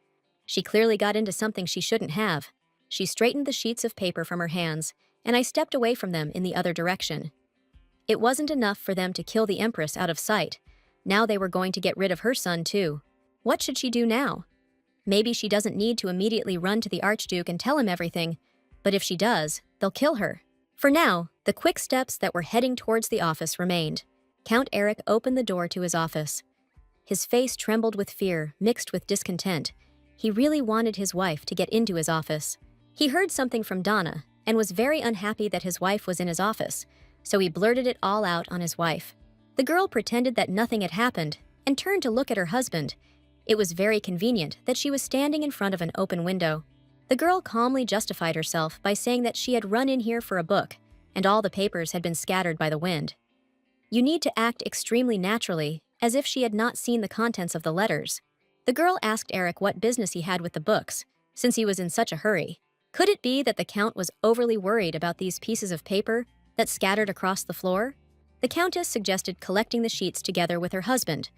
She clearly got into something she shouldn't have. She straightened the sheets of paper from her hands, and I stepped away from them in the other direction. It wasn't enough for them to kill the Empress out of sight. Now they were going to get rid of her son, too. What should she do now? Maybe she doesn't need to immediately run to the Archduke and tell him everything, but if she does, they'll kill her. For now, the quick steps that were heading towards the office remained. Count Eric opened the door to his office. His face trembled with fear, mixed with discontent. He really wanted his wife to get into his office. He heard something from Donna and was very unhappy that his wife was in his office, so he blurted it all out on his wife. The girl pretended that nothing had happened and turned to look at her husband. It was very convenient that she was standing in front of an open window. The girl calmly justified herself by saying that she had run in here for a book, and all the papers had been scattered by the wind. You need to act extremely naturally, as if she had not seen the contents of the letters. The girl asked Eric what business he had with the books, since he was in such a hurry. Could it be that the Count was overly worried about these pieces of paper that scattered across the floor? The Countess suggested collecting the sheets together with her husband,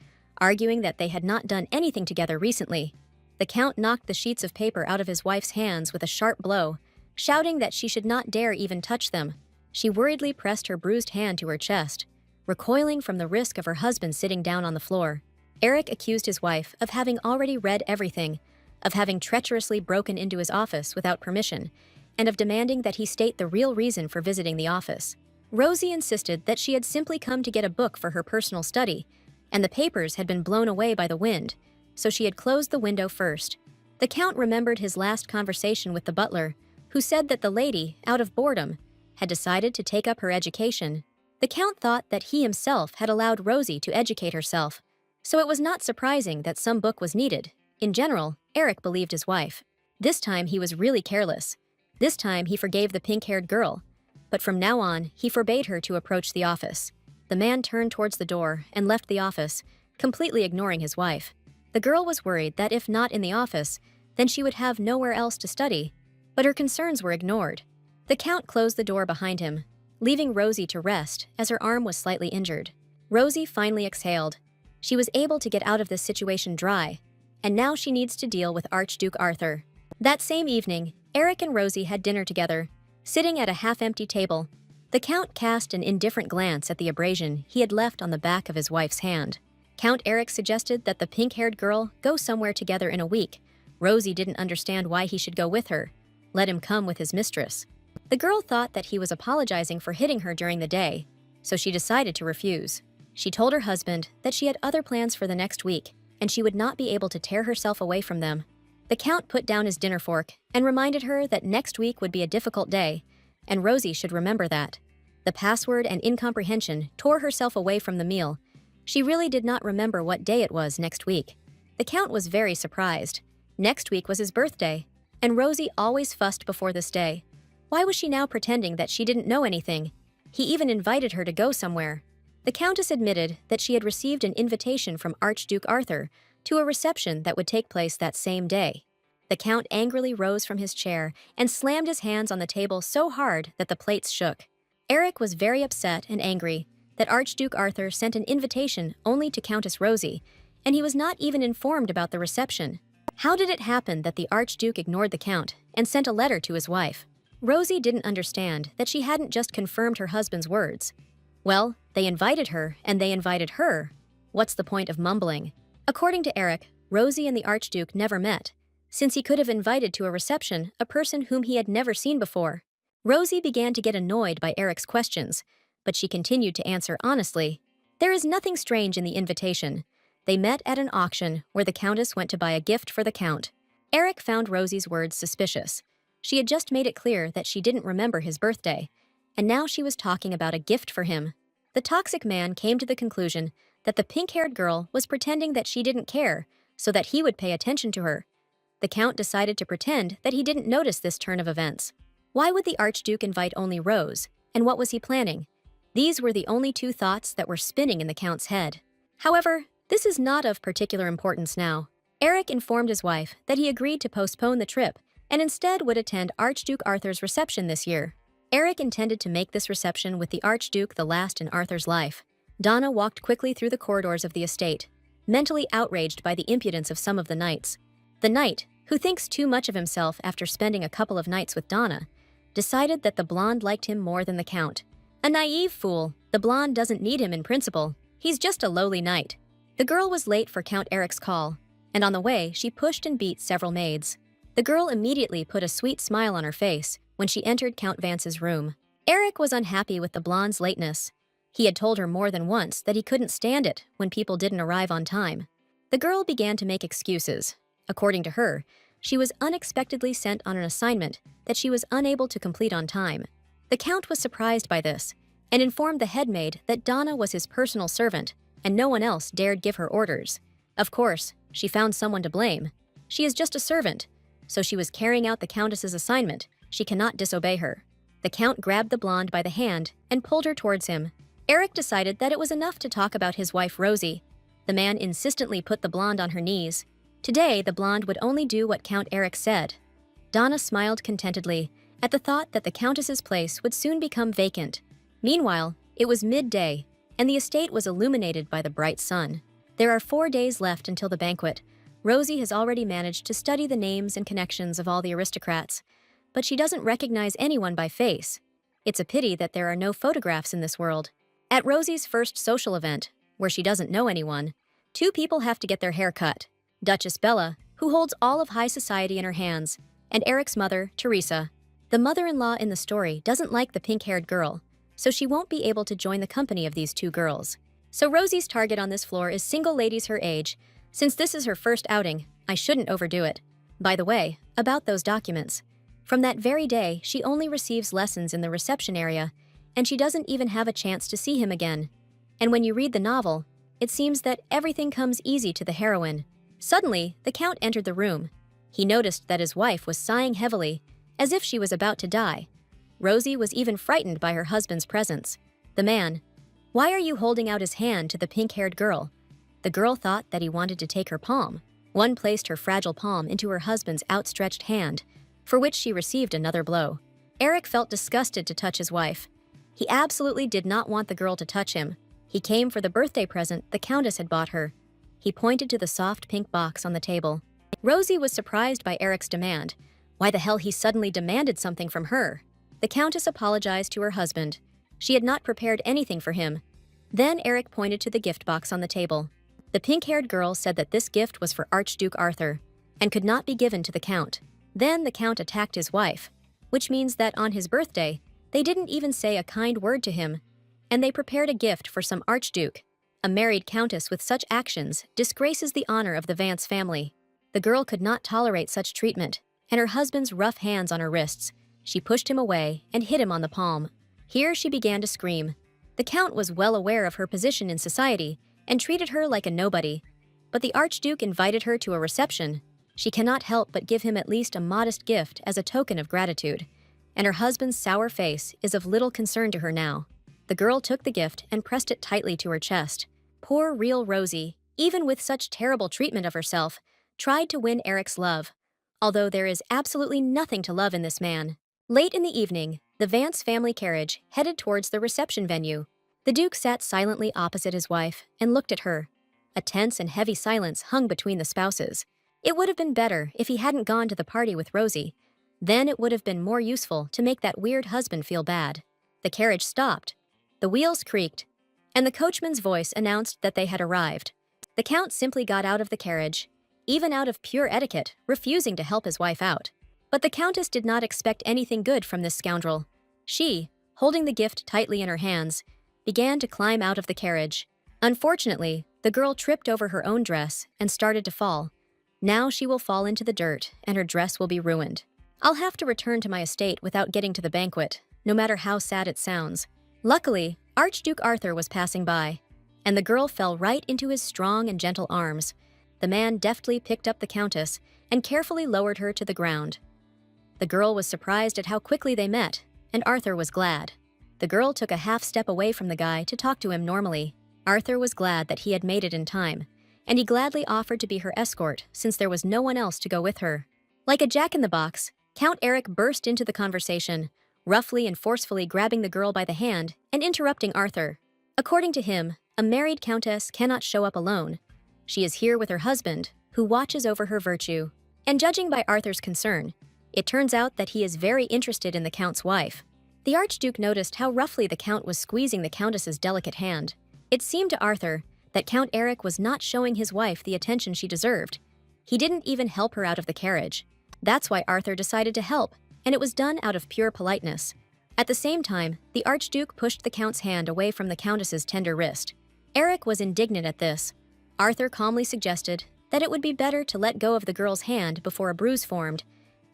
arguing that they had not done anything together recently. The Count knocked the sheets of paper out of his wife's hands with a sharp blow, shouting that she should not dare even touch them. She worriedly pressed her bruised hand to her chest, recoiling from the risk of her husband sitting down on the floor. Eric accused his wife of having already read everything, of having treacherously broken into his office without permission, and of demanding that he state the real reason for visiting the office. Rosie insisted that she had simply come to get a book for her personal study, and the papers had been blown away by the wind, so she had closed the window first. The Count remembered his last conversation with the butler, who said that the lady, out of boredom, had decided to take up her education. The Count thought that he himself had allowed Rosie to educate herself, so it was not surprising that some book was needed. In general, Eric believed his wife. This time he was really careless. This time he forgave the pink-haired girl, but from now on he forbade her to approach the office. The man turned towards the door and left the office, completely ignoring his wife. The girl was worried that if not in the office, then she would have nowhere else to study, but her concerns were ignored. The Count closed the door behind him, leaving Rosie to rest as her arm was slightly injured. Rosie finally exhaled. She was able to get out of this situation dry, and now she needs to deal with Archduke Arthur. That same evening, Eric and Rosie had dinner together, sitting at a half-empty table. The Count cast an indifferent glance at the abrasion he had left on the back of his wife's hand. Count Eric suggested that the pink-haired girl go somewhere together in a week. Rosie didn't understand why he should go with her. Let him come with his mistress. The girl thought that he was apologizing for hitting her during the day, so she decided to refuse. She told her husband that she had other plans for the next week, and she would not be able to tear herself away from them. The Count put down his dinner fork and reminded her that next week would be a difficult day, and Rosie should remember that. The password and incomprehension tore herself away from the meal. She really did not remember what day it was next week. The Count was very surprised. Next week was his birthday, and Rosie always fussed before this day. Why was she now pretending that she didn't know anything? He even invited her to go somewhere. The Countess admitted that she had received an invitation from Archduke Arthur to a reception that would take place that same day. The Count angrily rose from his chair and slammed his hands on the table so hard that the plates shook. Eric was very upset and angry that Archduke Arthur sent an invitation only to Countess Rosie, and he was not even informed about the reception. How did it happen that the Archduke ignored the Count and sent a letter to his wife? Rosie didn't understand that she hadn't just confirmed her husband's words. Well, they invited her, and they invited her. What's the point of mumbling? According to Eric, Rosie and the Archduke never met, since he could have invited to a reception a person whom he had never seen before. Rosie began to get annoyed by Eric's questions, but she continued to answer honestly. There is nothing strange in the invitation. They met at an auction where the Countess went to buy a gift for the Count. Eric found Rosie's words suspicious. She had just made it clear that she didn't remember his birthday, and now she was talking about a gift for him. The toxic man came to the conclusion that the pink-haired girl was pretending that she didn't care so that he would pay attention to her. The Count decided to pretend that he didn't notice this turn of events. Why would the Archduke invite only Rose, and what was he planning? These were the only two thoughts that were spinning in the Count's head. However, this is not of particular importance now. Eric informed his wife that he agreed to postpone the trip and instead would attend Archduke Arthur's reception this year. Eric intended to make this reception with the Archduke the last in Arthur's life. Donna walked quickly through the corridors of the estate, mentally outraged by the impudence of some of the knights. The knight, who thinks too much of himself after spending a couple of nights with Donna, decided that the blonde liked him more than the count. A naive fool, the blonde doesn't need him in principle. He's just a lowly knight. The girl was late for Count Eric's call, and on the way, she pushed and beat several maids. The girl immediately put a sweet smile on her face when she entered Count Vance's room. Eric was unhappy with the blonde's lateness. He had told her more than once that he couldn't stand it when people didn't arrive on time. The girl began to make excuses. According to her, she was unexpectedly sent on an assignment that she was unable to complete on time. The Count was surprised by this and informed the headmaid that Donna was his personal servant and no one else dared give her orders. Of course, she found someone to blame. She is just a servant, so she was carrying out the Countess's assignment. She cannot disobey her. The Count grabbed the blonde by the hand and pulled her towards him. Eric decided that it was enough to talk about his wife Rosie. The man insistently put the blonde on her knees. Today, the blonde would only do what Count Eric said. Donna smiled contentedly at the thought that the Countess's place would soon become vacant. Meanwhile, it was midday, and the estate was illuminated by the bright sun. There are 4 days left until the banquet. Rosie has already managed to study the names and connections of all the aristocrats, but she doesn't recognize anyone by face. It's a pity that there are no photographs in this world. At Rosie's first social event, where she doesn't know anyone, 2 people have to get their hair cut. Duchess Bella, who holds all of high society in her hands, and Eric's mother, Teresa. The mother-in-law in the story doesn't like the pink-haired girl, so she won't be able to join the company of these 2 girls. So Rosie's target on this floor is single ladies her age. Since this is her first outing, I shouldn't overdo it. By the way, about those documents. From that very day, she only receives lessons in the reception area, and she doesn't even have a chance to see him again. And when you read the novel, it seems that everything comes easy to the heroine. Suddenly, the Count entered the room. He noticed that his wife was sighing heavily, as if she was about to die. Rosie was even frightened by her husband's presence. The man, "Why are you holding out his hand to the pink-haired girl?" The girl thought that he wanted to take her palm. One placed her fragile palm into her husband's outstretched hand, for which she received another blow. Eric felt disgusted to touch his wife. He absolutely did not want the girl to touch him. He came for the birthday present the Countess had bought her. He pointed to the soft pink box on the table. Rosie was surprised by Eric's demand. Why the hell he suddenly demanded something from her? The Countess apologized to her husband. She had not prepared anything for him. Then Eric pointed to the gift box on the table. The pink-haired girl said that this gift was for Archduke Arthur and could not be given to the Count. Then the Count attacked his wife, which means that on his birthday, they didn't even say a kind word to him, and they prepared a gift for some Archduke. A married countess with such actions disgraces the honor of the Vance family. The girl could not tolerate such treatment, and her husband's rough hands on her wrists. She pushed him away and hit him on the palm. Here she began to scream. The Count was well aware of her position in society and treated her like a nobody. But the Archduke invited her to a reception. She cannot help but give him at least a modest gift as a token of gratitude, and her husband's sour face is of little concern to her now. The girl took the gift and pressed it tightly to her chest. Poor real Rosie, even with such terrible treatment of herself, tried to win Eric's love, although there is absolutely nothing to love in this man. Late in the evening, the Vance family carriage headed towards the reception venue. The Duke sat silently opposite his wife and looked at her. A tense and heavy silence hung between the spouses. It would have been better if he hadn't gone to the party with Rosie. Then it would have been more useful to make that weird husband feel bad. The carriage stopped. The wheels creaked, and the coachman's voice announced that they had arrived. The Count simply got out of the carriage, even out of pure etiquette, refusing to help his wife out. But the Countess did not expect anything good from this scoundrel. She, holding the gift tightly in her hands, began to climb out of the carriage. Unfortunately, the girl tripped over her own dress and started to fall. Now she will fall into the dirt, and her dress will be ruined. I'll have to return to my estate without getting to the banquet, no matter how sad it sounds. Luckily, Archduke Arthur was passing by, and the girl fell right into his strong and gentle arms. The man deftly picked up the Countess and carefully lowered her to the ground. The girl was surprised at how quickly they met, and Arthur was glad. The girl took a half step away from the guy to talk to him normally. Arthur was glad that he had made it in time, and he gladly offered to be her escort since there was no one else to go with her. Like a jack-in-the-box, Count Eric burst into the conversation, roughly and forcefully grabbing the girl by the hand and interrupting Arthur. According to him, a married countess cannot show up alone. She is here with her husband, who watches over her virtue. And judging by Arthur's concern, it turns out that he is very interested in the Count's wife. The Archduke noticed how roughly the Count was squeezing the Countess's delicate hand. It seemed to Arthur that Count Eric was not showing his wife the attention she deserved. He didn't even help her out of the carriage. That's why Arthur decided to help, and it was done out of pure politeness. At the same time, the Archduke pushed the Count's hand away from the Countess's tender wrist. Eric was indignant at this. Arthur calmly suggested that it would be better to let go of the girl's hand before a bruise formed,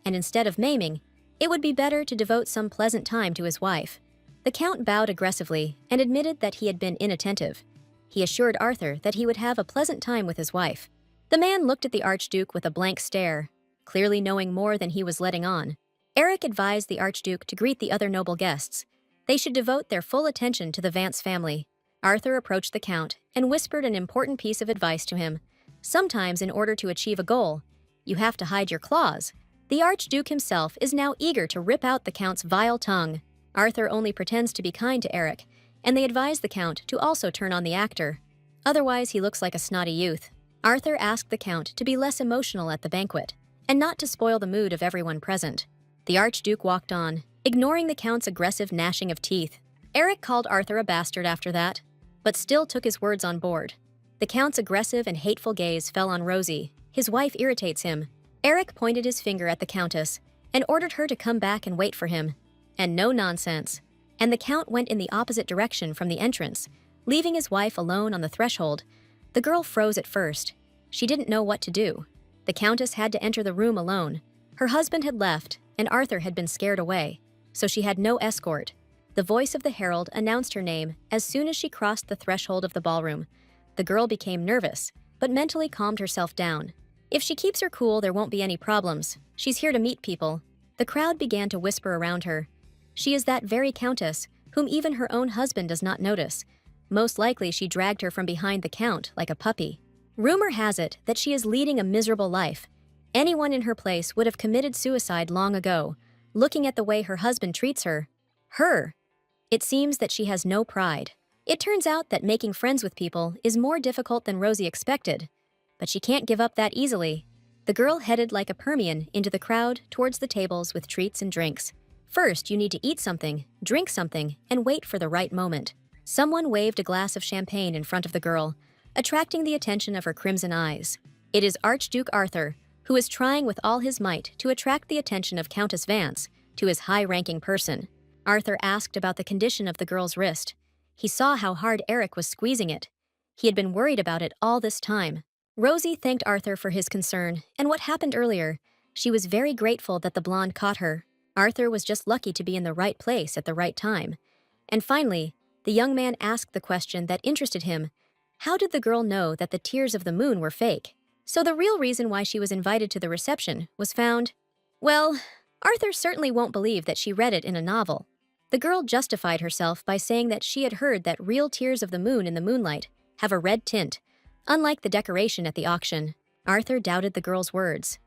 and instead of maiming, it would be better to devote some pleasant time to his wife. The Count bowed aggressively and admitted that he had been inattentive. He assured Arthur that he would have a pleasant time with his wife. The man looked at the Archduke with a blank stare, clearly knowing more than he was letting on. Eric advised the Archduke to greet the other noble guests. They should devote their full attention to the Vance family. Arthur approached the Count and whispered an important piece of advice to him. Sometimes, in order to achieve a goal, you have to hide your claws. The Archduke himself is now eager to rip out the Count's vile tongue. Arthur only pretends to be kind to Eric, and they advise the Count to also turn on the actor. Otherwise, he looks like a snotty youth. Arthur asked the Count to be less emotional at the banquet, and not to spoil the mood of everyone present. The Archduke walked on, ignoring the Count's aggressive gnashing of teeth. Eric called Arthur a bastard after that, but still took his words on board. The Count's aggressive and hateful gaze fell on Rosie. His wife irritates him. Eric pointed his finger at the Countess and ordered her to come back and wait for him. And no nonsense. And the Count went in the opposite direction from the entrance, leaving his wife alone on the threshold. The girl froze at first. She didn't know what to do. The Countess had to enter the room alone. Her husband had left, and Arthur had been scared away, so she had no escort. The voice of the herald announced her name as soon as she crossed the threshold of the ballroom. The girl became nervous, but mentally calmed herself down. If she keeps her cool, there won't be any problems. She's here to meet people. The crowd began to whisper around her. She is that very countess, whom even her own husband does not notice. Most likely she dragged her from behind the Count like a puppy. Rumor has it that she is leading a miserable life. Anyone in her place would have committed suicide long ago, looking at the way her husband treats her. Her! It seems that she has no pride. It turns out that making friends with people is more difficult than Rosie expected, but she can't give up that easily. The girl headed like a Permian into the crowd towards the tables with treats and drinks. First, you need to eat something, drink something, and wait for the right moment. Someone waved a glass of champagne in front of the girl, attracting the attention of her crimson eyes. It is Archduke Arthur, who is trying with all his might to attract the attention of Countess Vance to his high-ranking person. Arthur asked about the condition of the girl's wrist. He saw how hard Eric was squeezing it. He had been worried about it all this time. Rosie thanked Arthur for his concern and what happened earlier. She was very grateful that the blonde caught her. Arthur was just lucky to be in the right place at the right time. And finally, the young man asked the question that interested him. How did the girl know that the tears of the moon were fake? So the real reason why she was invited to the reception was found. Well, Arthur certainly won't believe that she read it in a novel. The girl justified herself by saying that she had heard that real tears of the moon in the moonlight have a red tint, unlike the decoration at the auction. Arthur doubted the girl's words.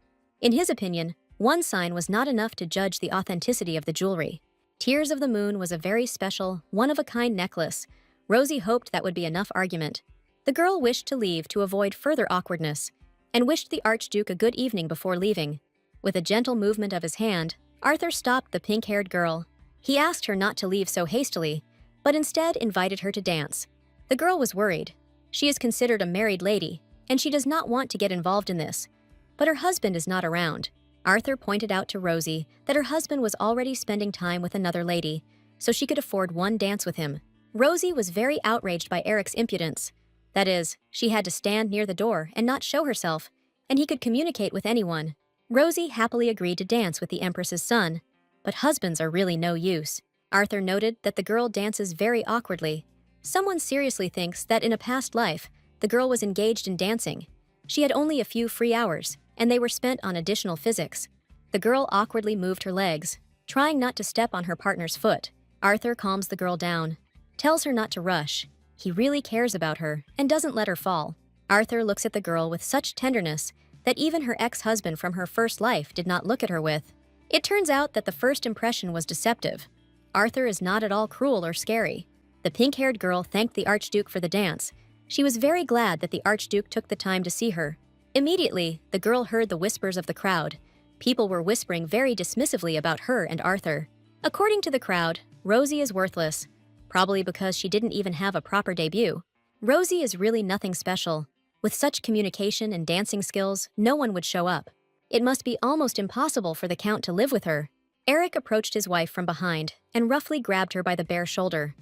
In his opinion, one sign was not enough to judge the authenticity of the jewelry. Tears of the Moon was a very special, one-of-a-kind necklace. Rosie hoped that would be enough argument. The girl wished to leave to avoid further awkwardness, and wished the Archduke a good evening before leaving. With a gentle movement of his hand, Arthur stopped the pink-haired girl. He asked her not to leave so hastily, but instead invited her to dance. The girl was worried. She is considered a married lady, and she does not want to get involved in this. But her husband is not around. Arthur pointed out to Rosie that her husband was already spending time with another lady, so she could afford one dance with him. Rosie was very outraged by Eric's impudence. That is, she had to stand near the door and not show herself, and he could communicate with anyone. Rosie happily agreed to dance with the Empress's son, but husbands are really no use. Arthur noted that the girl dances very awkwardly. Someone seriously thinks that in a past life, the girl was engaged in dancing. She had only a few free hours, and they were spent on additional physics. The girl awkwardly moved her legs, trying not to step on her partner's foot. Arthur calms the girl down, tells her not to rush. He really cares about her and doesn't let her fall. Arthur looks at the girl with such tenderness that even her ex-husband from her first life did not look at her with. It turns out that the first impression was deceptive. Arthur is not at all cruel or scary. The pink-haired girl thanked the Archduke for the dance. She was very glad that the Archduke took the time to see her. Immediately, the girl heard the whispers of the crowd. People were whispering very dismissively about her and Arthur. According to the crowd, Rosie is worthless, probably because she didn't even have a proper debut. Rosie is really nothing special. With such communication and dancing skills, no one would show up. It must be almost impossible for the Count to live with her. Eric approached his wife from behind and roughly grabbed her by the bare shoulder.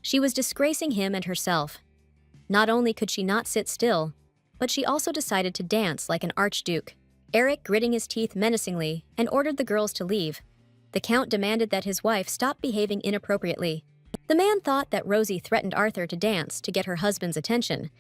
She was disgracing him and herself. Not only could she not sit still, but she also decided to dance like an archduke. Eric gritting his teeth menacingly and ordered the girls to leave. The Count demanded that his wife stop behaving inappropriately. The man thought that Rosie threatened Arthur to dance to get her husband's attention,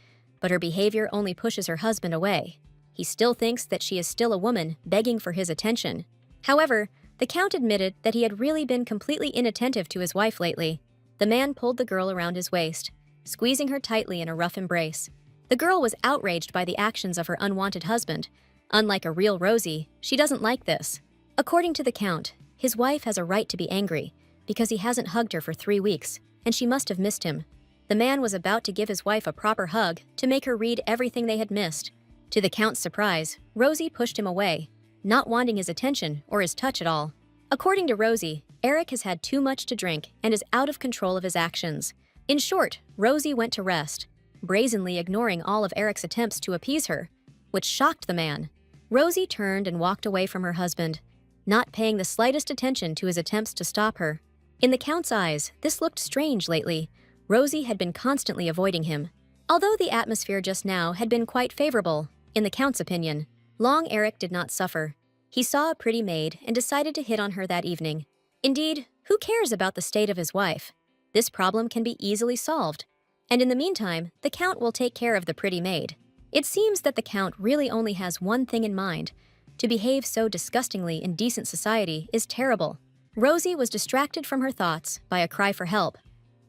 but her behavior only pushes her husband away. He still thinks that she is still a woman begging for his attention. However, the Count admitted that he had really been completely inattentive to his wife lately. The man pulled the girl around his waist, squeezing her tightly in a rough embrace. The girl was outraged by the actions of her unwanted husband. Unlike a real Rosie, she doesn't like this. According to the Count, his wife has a right to be angry because he hasn't hugged her for 3 weeks, and she must have missed him. The man was about to give his wife a proper hug to make her read everything they had missed. To the Count's surprise, Rosie pushed him away, not wanting his attention or his touch at all. According to Rosie, Eric has had too much to drink and is out of control of his actions. In short, Rosie went to rest, brazenly ignoring all of Eric's attempts to appease her, which shocked the man. Rosie turned and walked away from her husband, not paying the slightest attention to his attempts to stop her. In the Count's eyes, this looked strange lately. Rosie had been constantly avoiding him. Although the atmosphere just now had been quite favorable, in the Count's opinion, long Eric did not suffer. He saw a pretty maid and decided to hit on her that evening. Indeed, who cares about the state of his wife? This problem can be easily solved. And in the meantime, the Count will take care of the pretty maid. It seems that the Count really only has one thing in mind. To behave so disgustingly in decent society is terrible. Rosie was distracted from her thoughts by a cry for help.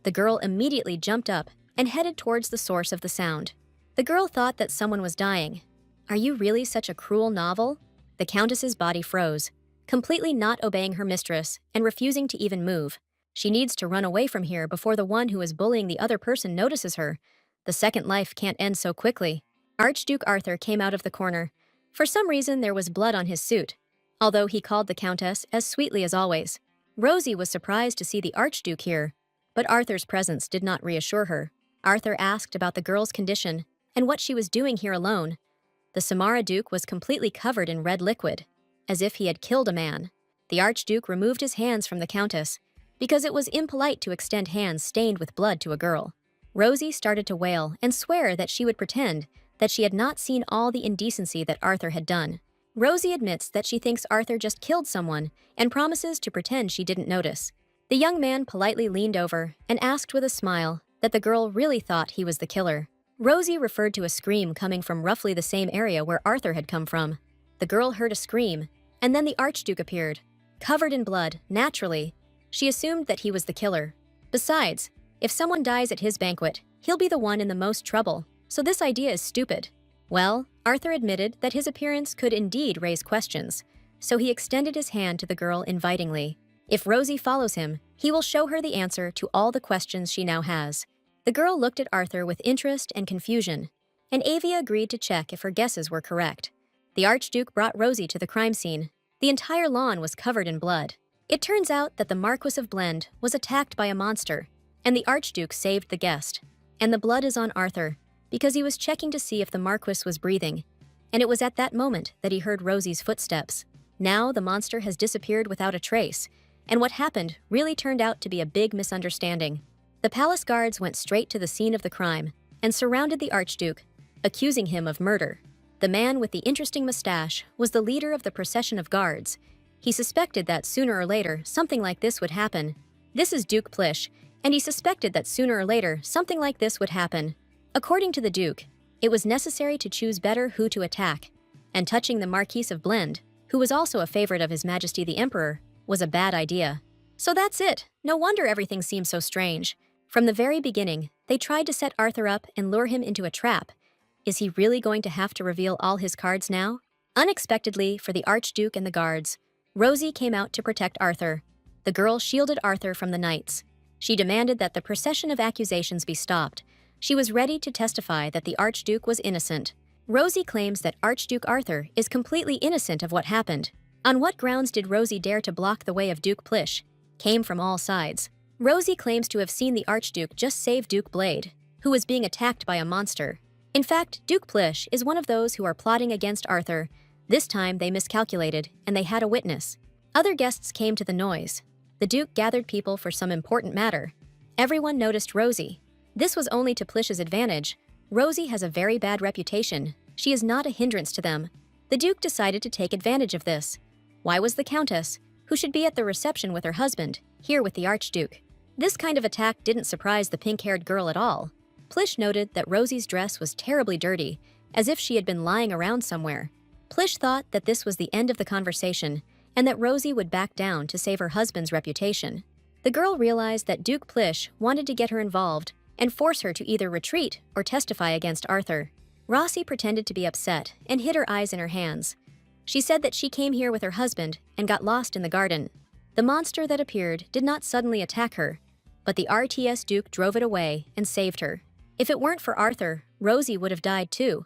The girl immediately jumped up and headed towards the source of the sound. The girl thought that someone was dying. Are you really such a cruel novel? The Countess's body froze, completely not obeying her mistress and refusing to even move. She needs to run away from here before the one who is bullying the other person notices her. The second life can't end so quickly. Archduke Arthur came out of the corner. For some reason, there was blood on his suit, although he called the Countess as sweetly as always. Rosie was surprised to see the Archduke here, but Arthur's presence did not reassure her. Arthur asked about the girl's condition and what she was doing here alone. The Samara Duke was completely covered in red liquid, as if he had killed a man. The Archduke removed his hands from the Countess, because it was impolite to extend hands stained with blood to a girl. Rosie started to wail and swear that she would pretend that she had not seen all the indecency that Arthur had done. Rosie admits that she thinks Arthur just killed someone and promises to pretend she didn't notice. The young man politely leaned over and asked with a smile that the girl really thought he was the killer. Rosie referred to a scream coming from roughly the same area where Arthur had come from. The girl heard a scream, and then the Archduke appeared, covered in blood, naturally. She assumed that he was the killer. Besides, if someone dies at his banquet, he'll be the one in the most trouble, so this idea is stupid. Well, Arthur admitted that his appearance could indeed raise questions, so he extended his hand to the girl invitingly. If Rosie follows him, he will show her the answer to all the questions she now has. The girl looked at Arthur with interest and confusion, and Avia agreed to check if her guesses were correct. The Archduke brought Rosie to the crime scene. The entire lawn was covered in blood. It turns out that the Marquis of Blend was attacked by a monster, and the Archduke saved the guest. And the blood is on Arthur, because he was checking to see if the Marquis was breathing, and it was at that moment that he heard Rosie's footsteps. Now the monster has disappeared without a trace, and what happened really turned out to be a big misunderstanding. The palace guards went straight to the scene of the crime and surrounded the Archduke, accusing him of murder. The man with the interesting mustache was the leader of the procession of guards. He suspected that sooner or later something like this would happen. This is Duke Plish, and he suspected that sooner or later something like this would happen. According to the Duke, it was necessary to choose better who to attack, and touching the Marquis of Blend, who was also a favorite of His Majesty the Emperor, was a bad idea. So that's it. No wonder everything seems so strange. From the very beginning, they tried to set Arthur up and lure him into a trap, Is he really going to have to reveal all his cards now? Unexpectedly, for the Archduke and the guards, Rosie came out to protect Arthur. The girl shielded Arthur from the knights. She demanded that the procession of accusations be stopped. She was ready to testify that the Archduke was innocent. Rosie claims that Archduke Arthur is completely innocent of what happened. On what grounds did Rosie dare to block the way of Duke Plish? Came from all sides. Rosie claims to have seen the Archduke just save Duke Blade, who was being attacked by a monster. In fact, Duke Plish is one of those who are plotting against Arthur. This time they miscalculated, and they had a witness. Other guests came to the noise. The Duke gathered people for some important matter. Everyone noticed Rosie. This was only to Plish's advantage. Rosie has a very bad reputation. She is not a hindrance to them. The Duke decided to take advantage of this. Why was the Countess, who should be at the reception with her husband, here with the Archduke? This kind of attack didn't surprise the pink-haired girl at all. Plish noted that Rosie's dress was terribly dirty, as if she had been lying around somewhere. Plish thought that this was the end of the conversation, and that Rosie would back down to save her husband's reputation. The girl realized that Duke Plish wanted to get her involved and force her to either retreat or testify against Arthur. Rosie pretended to be upset and hid her eyes in her hands. She said that she came here with her husband and got lost in the garden. The monster that appeared did not suddenly attack her, but the RTS Duke drove it away and saved her. If it weren't for Arthur, Rosie would have died too.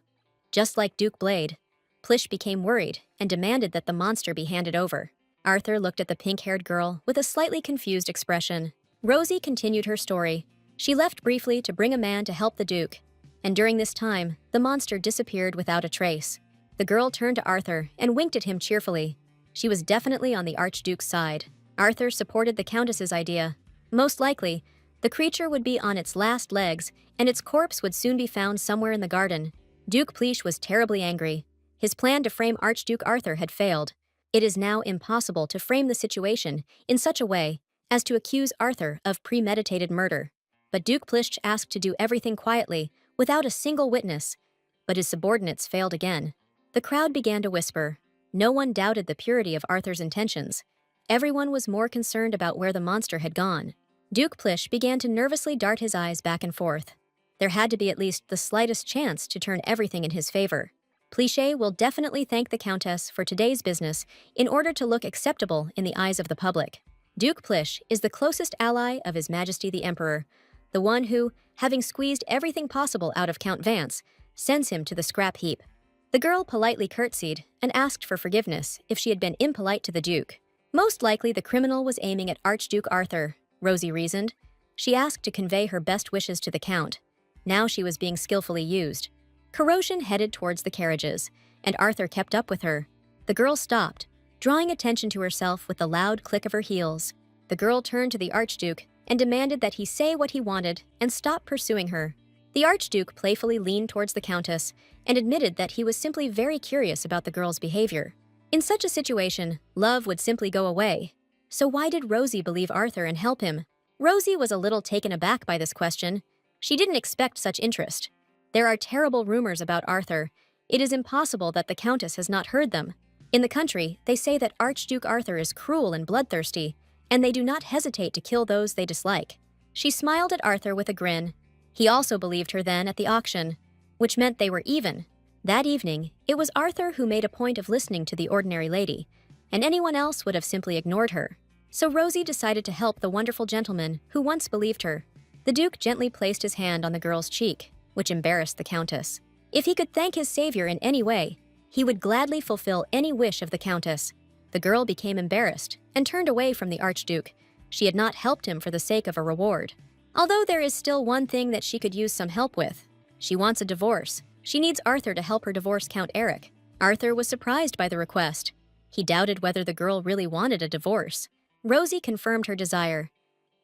Just like Duke Blade, Plish became worried and demanded that the monster be handed over. Arthur looked at the pink-haired girl with a slightly confused expression. Rosie continued her story. She left briefly to bring a man to help the Duke, and during this time, the monster disappeared without a trace. The girl turned to Arthur and winked at him cheerfully. She was definitely on the Archduke's side. Arthur supported the Countess's idea. Most likely, the creature would be on its last legs, and its corpse would soon be found somewhere in the garden. Duke Plish was terribly angry. His plan to frame Archduke Arthur had failed. It is now impossible to frame the situation in such a way as to accuse Arthur of premeditated murder. But Duke Plish asked to do everything quietly, without a single witness. But his subordinates failed again. The crowd began to whisper. No one doubted the purity of Arthur's intentions. Everyone was more concerned about where the monster had gone. Duke Plish began to nervously dart his eyes back and forth. There had to be at least the slightest chance to turn everything in his favor. Pliché will definitely thank the Countess for today's business in order to look acceptable in the eyes of the public. Duke Plish is the closest ally of His Majesty the Emperor, the one who, having squeezed everything possible out of Count Vance, sends him to the scrap heap. The girl politely curtsied and asked for forgiveness if she had been impolite to the Duke. Most likely the criminal was aiming at Archduke Arthur, Rosie reasoned. She asked to convey her best wishes to the Count. Now she was being skillfully used. Corrosion headed towards the carriages, and Arthur kept up with her. The girl stopped, drawing attention to herself with the loud click of her heels. The girl turned to the Archduke and demanded that he say what he wanted and stop pursuing her. The Archduke playfully leaned towards the Countess and admitted that he was simply very curious about the girl's behavior. In such a situation, love would simply go away. So why did Rosie believe Arthur and help him? Rosie was a little taken aback by this question. She didn't expect such interest. There are terrible rumors about Arthur. It is impossible that the Countess has not heard them. In the country, they say that Archduke Arthur is cruel and bloodthirsty, and they do not hesitate to kill those they dislike. She smiled at Arthur with a grin. He also believed her then at the auction, which meant they were even. That evening, it was Arthur who made a point of listening to the ordinary lady, and anyone else would have simply ignored her. So Rosie decided to help the wonderful gentleman who once believed her. The Duke gently placed his hand on the girl's cheek, which embarrassed the Countess. If he could thank his savior in any way, he would gladly fulfill any wish of the Countess. The girl became embarrassed and turned away from the Archduke. She had not helped him for the sake of a reward. Although there is still one thing that she could use some help with. She wants a divorce. She needs Arthur to help her divorce Count Eric. Arthur was surprised by the request. He doubted whether the girl really wanted a divorce. Rosie confirmed her desire.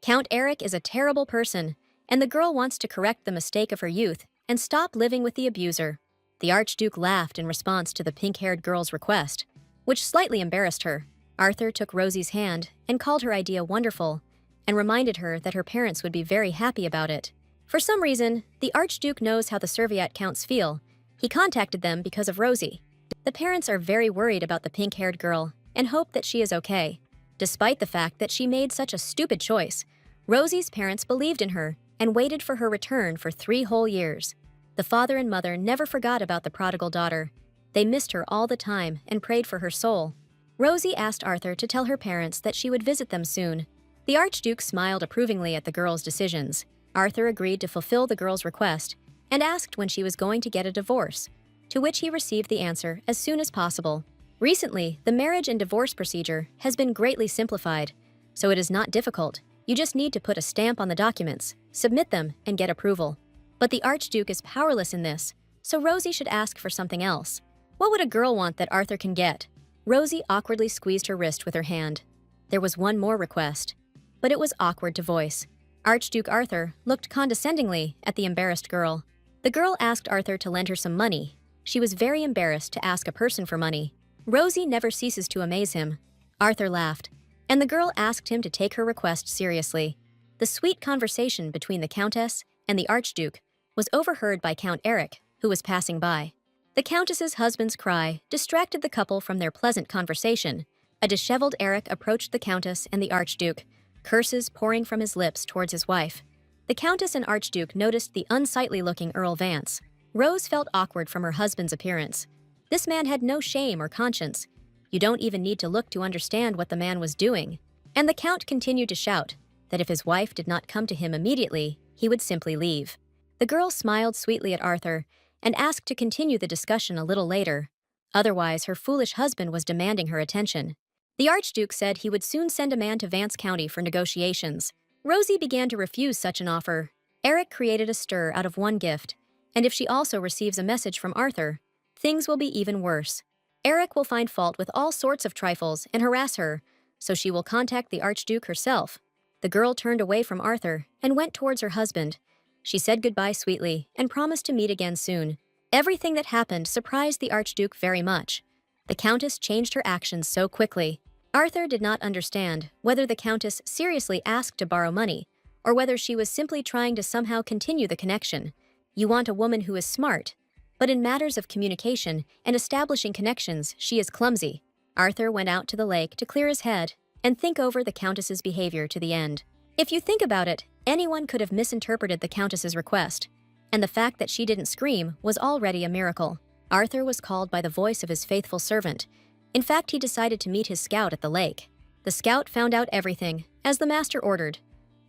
Count Eric is a terrible person, and the girl wants to correct the mistake of her youth and stop living with the abuser. The Archduke laughed in response to the pink-haired girl's request, which slightly embarrassed her. Arthur took Rosie's hand and called her idea wonderful, and reminded her that her parents would be very happy about it. For some reason, the Archduke knows how the Serviette counts feel. He contacted them because of Rosie. The parents are very worried about the pink-haired girl and hope that she is okay. Despite the fact that she made such a stupid choice, Rosie's parents believed in her and waited for her return for 3 whole years. The father and mother never forgot about the prodigal daughter. They missed her all the time and prayed for her soul. Rosie asked Arthur to tell her parents that she would visit them soon. The Archduke smiled approvingly at the girl's decisions. Arthur agreed to fulfill the girl's request and asked when she was going to get a divorce, to which he received the answer as soon as possible. Recently, the marriage and divorce procedure has been greatly simplified, so it is not difficult. You just need to put a stamp on the documents, submit them, and get approval. But the Archduke is powerless in this, so Rosie should ask for something else. What would a girl want that Arthur can get? Rosie awkwardly squeezed her wrist with her hand. There was one more request, but it was awkward to voice. Archduke Arthur looked condescendingly at the embarrassed girl. The girl asked Arthur to lend her some money. She was very embarrassed to ask a person for money. Rosie never ceases to amaze him. Arthur laughed, and the girl asked him to take her request seriously. The sweet conversation between the Countess and the Archduke was overheard by Count Eric, who was passing by. The Countess's husband's cry distracted the couple from their pleasant conversation. A disheveled Eric approached the Countess and the Archduke, curses pouring from his lips towards his wife. The Countess and Archduke noticed the unsightly-looking Earl Vance. Rose felt awkward from her husband's appearance. This man had no shame or conscience. You don't even need to look to understand what the man was doing. And the Count continued to shout that if his wife did not come to him immediately, he would simply leave. The girl smiled sweetly at Arthur and asked to continue the discussion a little later. Otherwise, her foolish husband was demanding her attention. The Archduke said he would soon send a man to Vance County for negotiations. Rosie began to refuse such an offer. Eric created a stir out of one gift, and if she also receives a message from Arthur, things will be even worse. Eric will find fault with all sorts of trifles and harass her, so she will contact the Archduke herself. The girl turned away from Arthur and went towards her husband. She said goodbye sweetly and promised to meet again soon. Everything that happened surprised the Archduke very much. The Countess changed her actions so quickly. Arthur did not understand whether the Countess seriously asked to borrow money or whether she was simply trying to somehow continue the connection. You want a woman who is smart, but in matters of communication and establishing connections, she is clumsy. Arthur went out to the lake to clear his head and think over the Countess's behavior to the end. If you think about it, anyone could have misinterpreted the Countess's request, and the fact that she didn't scream was already a miracle. Arthur was called by the voice of his faithful servant. In fact, he decided to meet his scout at the lake. The scout found out everything, as the master ordered.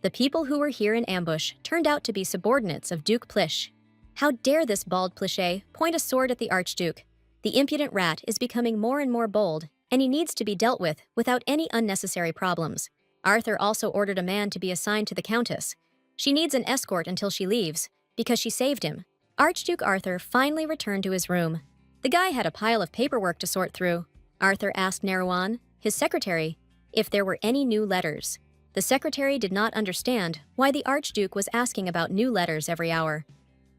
The people who were here in ambush turned out to be subordinates of Duke Plish. How dare this bald Plichet point a sword at the Archduke? The impudent rat is becoming more and more bold, and he needs to be dealt with without any unnecessary problems. Arthur also ordered a man to be assigned to the Countess. She needs an escort until she leaves, because she saved him. Archduke Arthur finally returned to his room. The guy had a pile of paperwork to sort through. Arthur asked Naruan, his secretary, if there were any new letters. The secretary did not understand why the Archduke was asking about new letters every hour,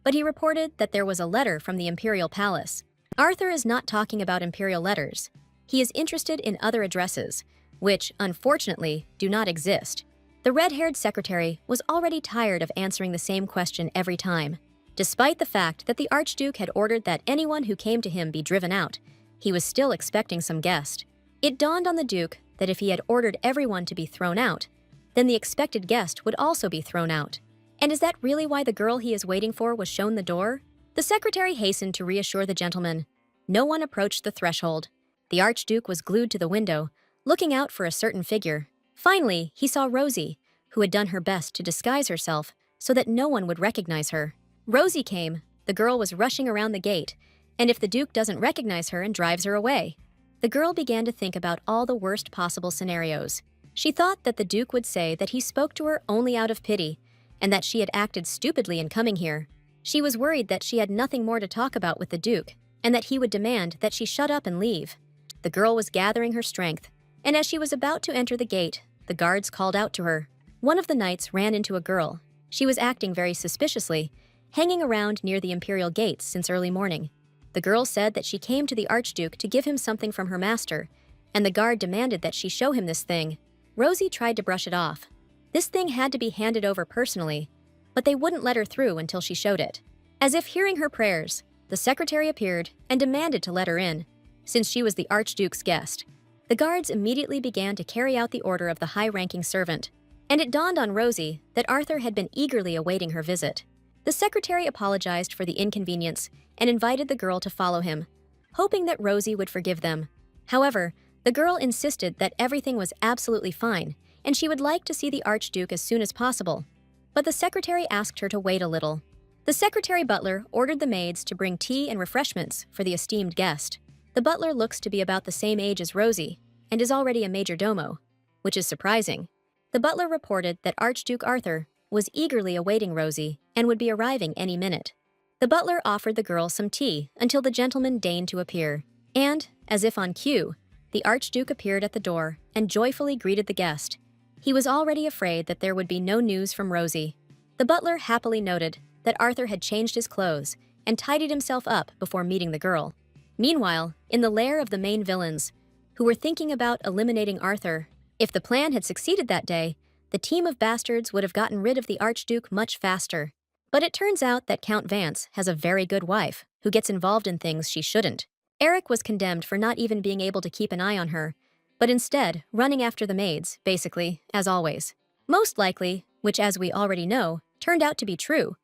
but he reported that there was a letter from the Imperial Palace. Arthur is not talking about imperial letters. He is interested in other addresses, which, unfortunately, do not exist. The red-haired secretary was already tired of answering the same question every time. Despite the fact that the Archduke had ordered that anyone who came to him be driven out, he was still expecting some guest. It dawned on the Duke that if he had ordered everyone to be thrown out, then the expected guest would also be thrown out. And is that really why the girl he is waiting for was shown the door? The secretary hastened to reassure the gentleman. No one approached the threshold. The Archduke was glued to the window, looking out for a certain figure. Finally, he saw Rosie, who had done her best to disguise herself so that no one would recognize her. Rosie came. The girl was rushing around the gate, and if the Duke doesn't recognize her and drives her away. The girl began to think about all the worst possible scenarios. She thought that the Duke would say that he spoke to her only out of pity, and that she had acted stupidly in coming here. She was worried that she had nothing more to talk about with the Duke, and that he would demand that she shut up and leave. The girl was gathering her strength, and as she was about to enter the gate, the guards called out to her. One of the knights ran into a girl. She was acting very suspiciously, hanging around near the imperial gates since early morning. The girl said that she came to the Archduke to give him something from her master, and the guard demanded that she show him this thing. Rosie tried to brush it off. This thing had to be handed over personally, but they wouldn't let her through until she showed it. As if hearing her prayers, the secretary appeared and demanded to let her in, since she was the Archduke's guest. The guards immediately began to carry out the order of the high-ranking servant, and it dawned on Rosie that Arthur had been eagerly awaiting her visit. The secretary apologized for the inconvenience and invited the girl to follow him, hoping that Rosie would forgive them. However, the girl insisted that everything was absolutely fine and she would like to see the Archduke as soon as possible. But the secretary asked her to wait a little. The secretary butler ordered the maids to bring tea and refreshments for the esteemed guest. The butler looks to be about the same age as Rosie and is already a major domo, which is surprising. The butler reported that Archduke Arthur was eagerly awaiting Rosie and would be arriving any minute. The butler offered the girl some tea until the gentleman deigned to appear, and, as if on cue, the Archduke appeared at the door and joyfully greeted the guest. He was already afraid that there would be no news from Rosie. The butler happily noted that Arthur had changed his clothes and tidied himself up before meeting the girl. Meanwhile, in the lair of the main villains, who were thinking about eliminating Arthur, if the plan had succeeded that day, the team of bastards would have gotten rid of the Archduke much faster. But it turns out that Count Vance has a very good wife who gets involved in things she shouldn't. Eric was condemned for not even being able to keep an eye on her, but instead running after the maids, basically, as always. Most likely, which as we already know, turned out to be true.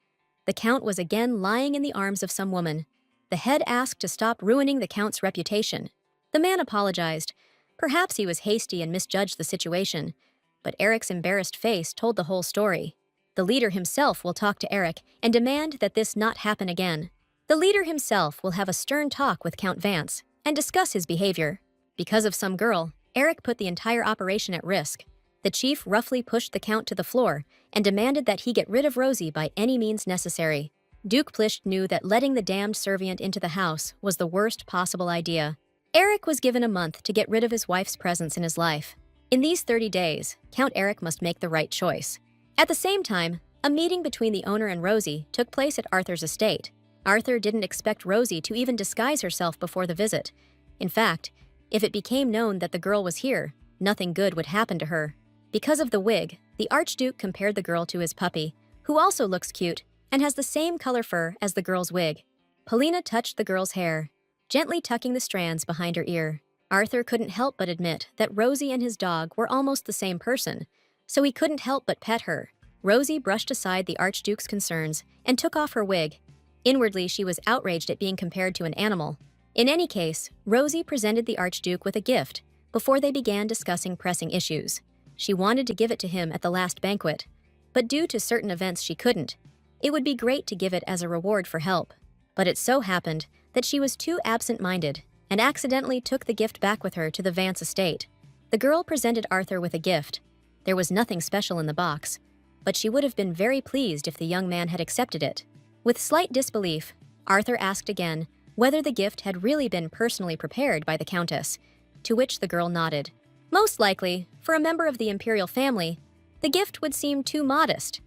The Count was again lying in the arms of some woman. The head asked to stop ruining the Count's reputation. The man apologized. Perhaps he was hasty and misjudged the situation, but Eric's embarrassed face told the whole story. The leader himself will talk to Eric and demand that this not happen again. The leader himself will have a stern talk with Count Vance and discuss his behavior. Because of some girl, Eric put the entire operation at risk. The chief roughly pushed the Count to the floor and demanded that he get rid of Rosie by any means necessary. Duke Plisht knew that letting the damned servient into the house was the worst possible idea. Eric was given a month to get rid of his wife's presence in his life. In these 30 days, Count Eric must make the right choice. At the same time, a meeting between the owner and Rosie took place at Arthur's estate. Arthur didn't expect Rosie to even disguise herself before the visit. In fact, if it became known that the girl was here, nothing good would happen to her. Because of the wig, the Archduke compared the girl to his puppy, who also looks cute and has the same color fur as the girl's wig. Polina touched the girl's hair, gently tucking the strands behind her ear. Arthur couldn't help but admit that Rosie and his dog were almost the same person, so he couldn't help but pet her. Rosie brushed aside the Archduke's concerns and took off her wig. Inwardly, she was outraged at being compared to an animal. In any case, Rosie presented the Archduke with a gift before they began discussing pressing issues. She wanted to give it to him at the last banquet, but due to certain events she couldn't. It would be great to give it as a reward for help, but it so happened that she was too absent-minded and accidentally took the gift back with her to the Vance estate. The girl presented Arthur with a gift. There was nothing special in the box, but she would have been very pleased if the young man had accepted it. With slight disbelief, Arthur asked again whether the gift had really been personally prepared by the Countess, to which the girl nodded. Most likely, for a member of the imperial family, the gift would seem too modest.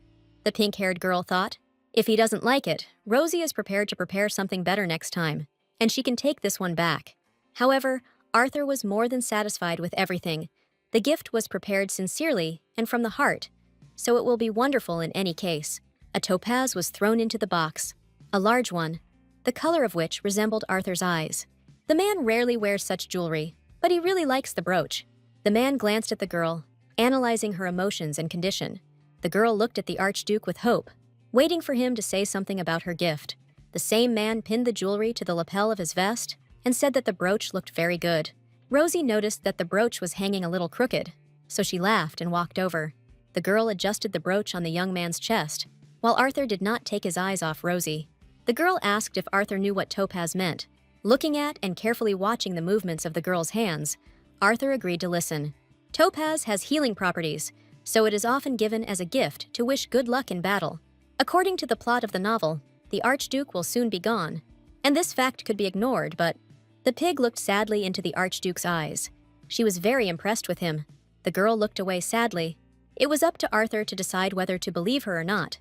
The pink-haired girl thought, if he doesn't like it, Rosie is prepared to prepare something better next time, and she can take this one back. However, Arthur was more than satisfied with everything. The gift was prepared sincerely and from the heart, so it will be wonderful in any case. A topaz was thrown into the box, a large one, the color of which resembled Arthur's eyes. The man rarely wears such jewelry, but he really likes the brooch. The man glanced at the girl, analyzing her emotions and condition. The girl looked at the Archduke with hope, waiting for him to say something about her gift. The same man pinned the jewelry to the lapel of his vest and said that the brooch looked very good. Rosie noticed that the brooch was hanging a little crooked, so she laughed and walked over. The girl adjusted the brooch on the young man's chest, while Arthur did not take his eyes off Rosie. The girl asked if Arthur knew what topaz meant. Looking at and carefully watching the movements of the girl's hands, Arthur agreed to listen. Topaz has healing properties, so it is often given as a gift to wish good luck in battle. According to the plot of the novel, the Archduke will soon be gone, and this fact could be ignored, but the pig looked sadly into the Archduke's eyes. She was very impressed with him. The girl looked away sadly. It was up to Arthur to decide whether to believe her or not,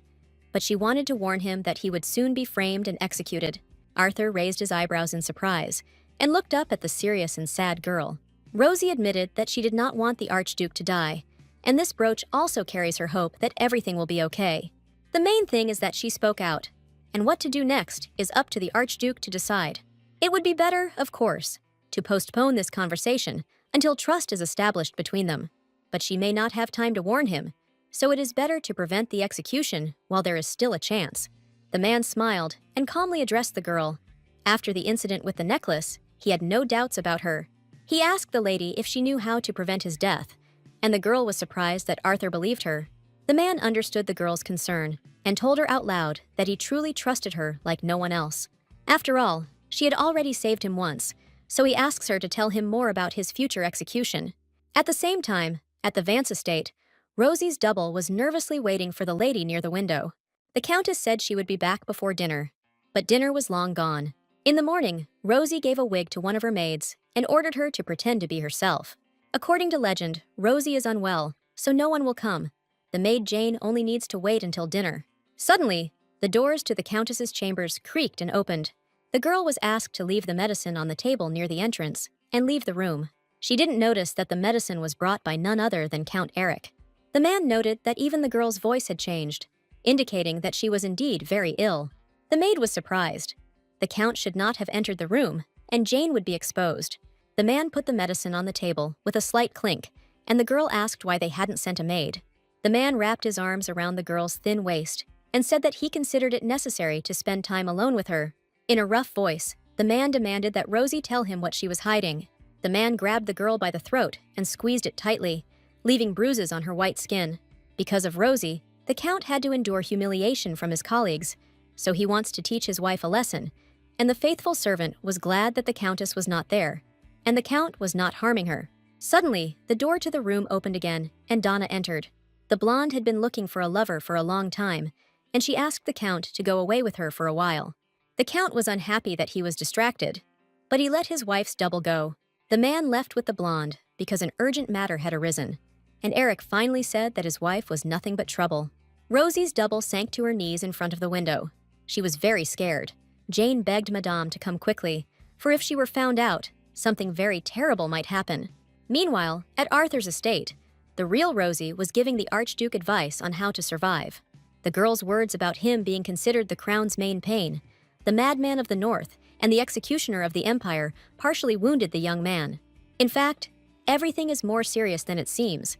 but she wanted to warn him that he would soon be framed and executed. Arthur raised his eyebrows in surprise and looked up at the serious and sad girl. Rosie admitted that she did not want the Archduke to die, and this brooch also carries her hope that everything will be okay. The main thing is that she spoke out, and what to do next is up to the Archduke to decide. It would be better, of course, to postpone this conversation until trust is established between them, but she may not have time to warn him, so it is better to prevent the execution while there is still a chance. The man smiled and calmly addressed the girl. After the incident with the necklace, he had no doubts about her. He asked the lady if she knew how to prevent his death, and the girl was surprised that Arthur believed her. The man understood the girl's concern and told her out loud that he truly trusted her like no one else. After all, she had already saved him once, so he asks her to tell him more about his future execution. At the same time, at the Vance estate, Rosie's double was nervously waiting for the lady near the window. The Countess said she would be back before dinner, but dinner was long gone. In the morning, Rosie gave a wig to one of her maids and ordered her to pretend to be herself. According to legend, Rosie is unwell, so no one will come. The maid Jane only needs to wait until dinner. Suddenly, the doors to the Countess's chambers creaked and opened. The girl was asked to leave the medicine on the table near the entrance and leave the room. She didn't notice that the medicine was brought by none other than Count Eric. The man noted that even the girl's voice had changed, indicating that she was indeed very ill. The maid was surprised. The Count should not have entered the room, and Jane would be exposed. The man put the medicine on the table with a slight clink, and the girl asked why they hadn't sent a maid. The man wrapped his arms around the girl's thin waist and said that he considered it necessary to spend time alone with her. In a rough voice, the man demanded that Rosie tell him what she was hiding. The man grabbed the girl by the throat and squeezed it tightly, leaving bruises on her white skin. Because of Rosie, the Count had to endure humiliation from his colleagues, so he wants to teach his wife a lesson, and the faithful servant was glad that the Countess was not there, and the Count was not harming her. Suddenly, the door to the room opened again, and Donna entered. The blonde had been looking for a lover for a long time, and she asked the Count to go away with her for a while. The Count was unhappy that he was distracted, but he let his wife's double go. The man left with the blonde because an urgent matter had arisen, and Eric finally said that his wife was nothing but trouble. Rosie's double sank to her knees in front of the window. She was very scared. Jane begged Madame to come quickly, for if she were found out, something very terrible might happen. Meanwhile, at Arthur's estate, the real Rosie was giving the Archduke advice on how to survive. The girl's words about him being considered the crown's main pain, the madman of the north, and the executioner of the empire partially wounded the young man. In fact, everything is more serious than it seems,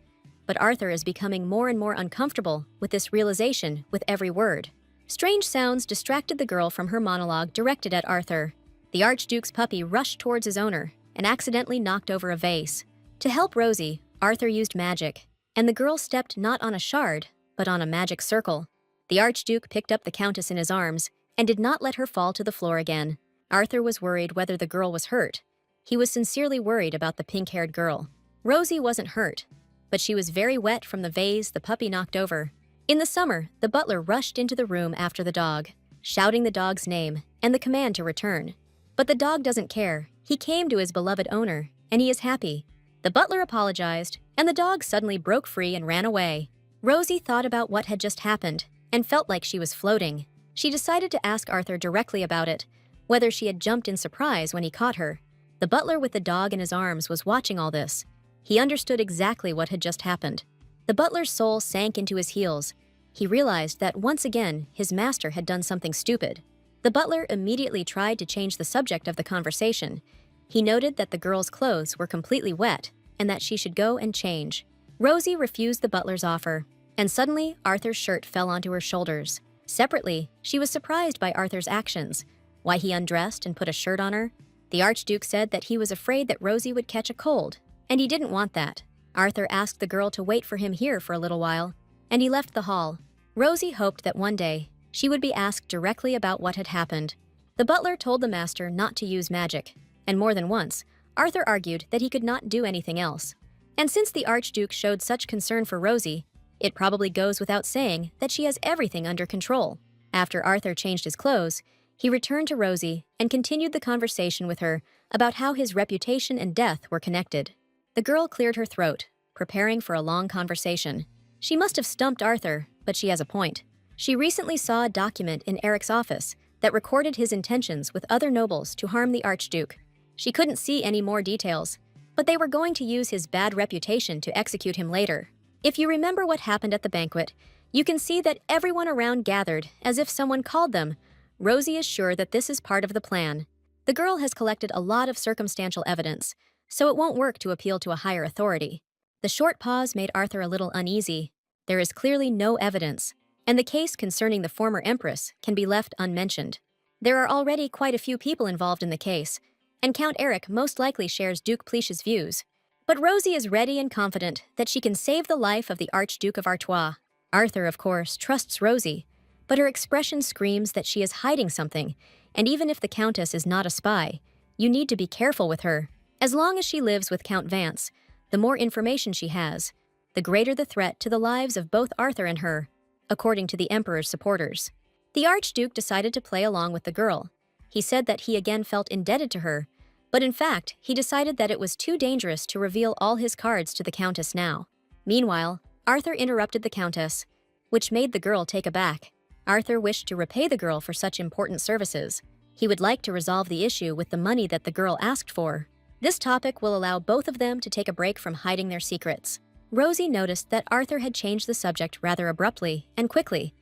but Arthur is becoming more and more uncomfortable with this realization with every word. Strange sounds distracted the girl from her monologue directed at Arthur. The Archduke's puppy rushed towards his owner and accidentally knocked over a vase. To help Rosie, Arthur used magic, and the girl stepped not on a shard, but on a magic circle. The Archduke picked up the Countess in his arms and did not let her fall to the floor again. Arthur was worried whether the girl was hurt. He was sincerely worried about the pink-haired girl. Rosie wasn't hurt, but she was very wet from the vase the puppy knocked over. In the summer, the butler rushed into the room after the dog, shouting the dog's name and the command to return. But the dog doesn't care. He came to his beloved owner, and he is happy. The butler apologized, and the dog suddenly broke free and ran away. Rosie thought about what had just happened and felt like she was floating. She decided to ask Arthur directly about it, whether she had jumped in surprise when he caught her. The butler with the dog in his arms was watching all this. He understood exactly what had just happened. The butler's soul sank into his heels. He realized that once again his master had done something stupid. The butler immediately tried to change the subject of the conversation. He noted that the girl's clothes were completely wet and that she should go and change. Rosie refused the butler's offer, and suddenly Arthur's shirt fell onto her shoulders. Separately, she was surprised by Arthur's actions, why he undressed and put a shirt on her. The Archduke said that he was afraid that Rosie would catch a cold, and he didn't want that. Arthur asked the girl to wait for him here for a little while, and he left the hall. Rosie hoped that one day she would be asked directly about what had happened. The butler told the master not to use magic, and more than once, Arthur argued that he could not do anything else. And since the Archduke showed such concern for Rosie, it probably goes without saying that she has everything under control. After Arthur changed his clothes, he returned to Rosie and continued the conversation with her about how his reputation and death were connected. The girl cleared her throat, preparing for a long conversation. She must have stumped Arthur, but she has a point. She recently saw a document in Eric's office that recorded his intentions with other nobles to harm the Archduke. She couldn't see any more details, but they were going to use his bad reputation to execute him later. If you remember what happened at the banquet, you can see that everyone around gathered as if someone called them. Rosie is sure that this is part of the plan. The girl has collected a lot of circumstantial evidence, so it won't work to appeal to a higher authority. The short pause made Arthur a little uneasy. There is clearly no evidence, and the case concerning the former empress can be left unmentioned. There are already quite a few people involved in the case, and Count Eric most likely shares Duke Pleshia's views. But Rosie is ready and confident that she can save the life of the Archduke of Artois. Arthur, of course, trusts Rosie, but her expression screams that she is hiding something, and even if the Countess is not a spy, you need to be careful with her. As long as she lives with Count Vance, the more information she has, the greater the threat to the lives of both Arthur and her, according to the Emperor's supporters. The Archduke decided to play along with the girl. He said that he again felt indebted to her, but in fact, he decided that it was too dangerous to reveal all his cards to the Countess now. Meanwhile, Arthur interrupted the Countess, which made the girl take aback. Arthur wished to repay the girl for such important services. He would like to resolve the issue with the money that the girl asked for. This topic will allow both of them to take a break from hiding their secrets. Rosie noticed that Arthur had changed the subject rather abruptly and quickly,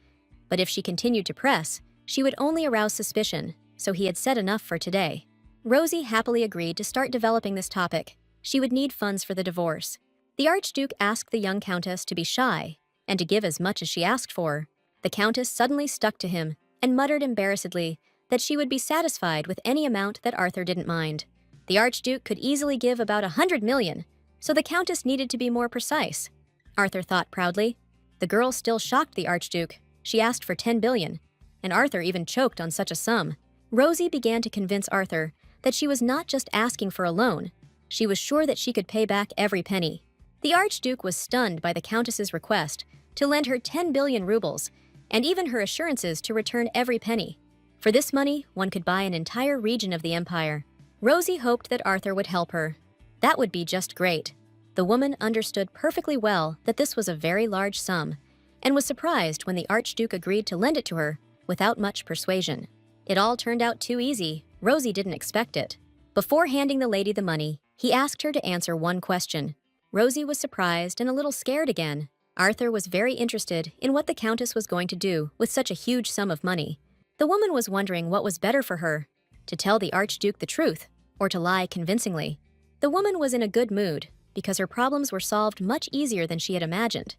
but if she continued to press, she would only arouse suspicion, so he had said enough for today. Rosie happily agreed to start developing this topic. She would need funds for the divorce. The Archduke asked the young Countess to be shy and to give as much as she asked for. The Countess suddenly stuck to him and muttered embarrassedly that she would be satisfied with any amount that Arthur didn't mind. The Archduke could easily give about 100 million, so the Countess needed to be more precise. Arthur thought proudly. The girl still shocked the Archduke. She asked for 10 billion, and Arthur even choked on such a sum. Rosie began to convince Arthur that she was not just asking for a loan. She was sure that she could pay back every penny. The Archduke was stunned by the Countess's request to lend her 10 billion rubles, and even her assurances to return every penny. For this money, one could buy an entire region of the empire. Rosie hoped that Arthur would help her. That would be just great. The woman understood perfectly well that this was a very large sum, and was surprised when the Archduke agreed to lend it to her without much persuasion. It all turned out too easy. Rosie didn't expect it. Before handing the lady the money, he asked her to answer one question. Rosie was surprised and a little scared again. Arthur was very interested in what the Countess was going to do with such a huge sum of money. The woman was wondering what was better for her, to tell the Archduke the truth, or to lie convincingly. The woman was in a good mood, because her problems were solved much easier than she had imagined.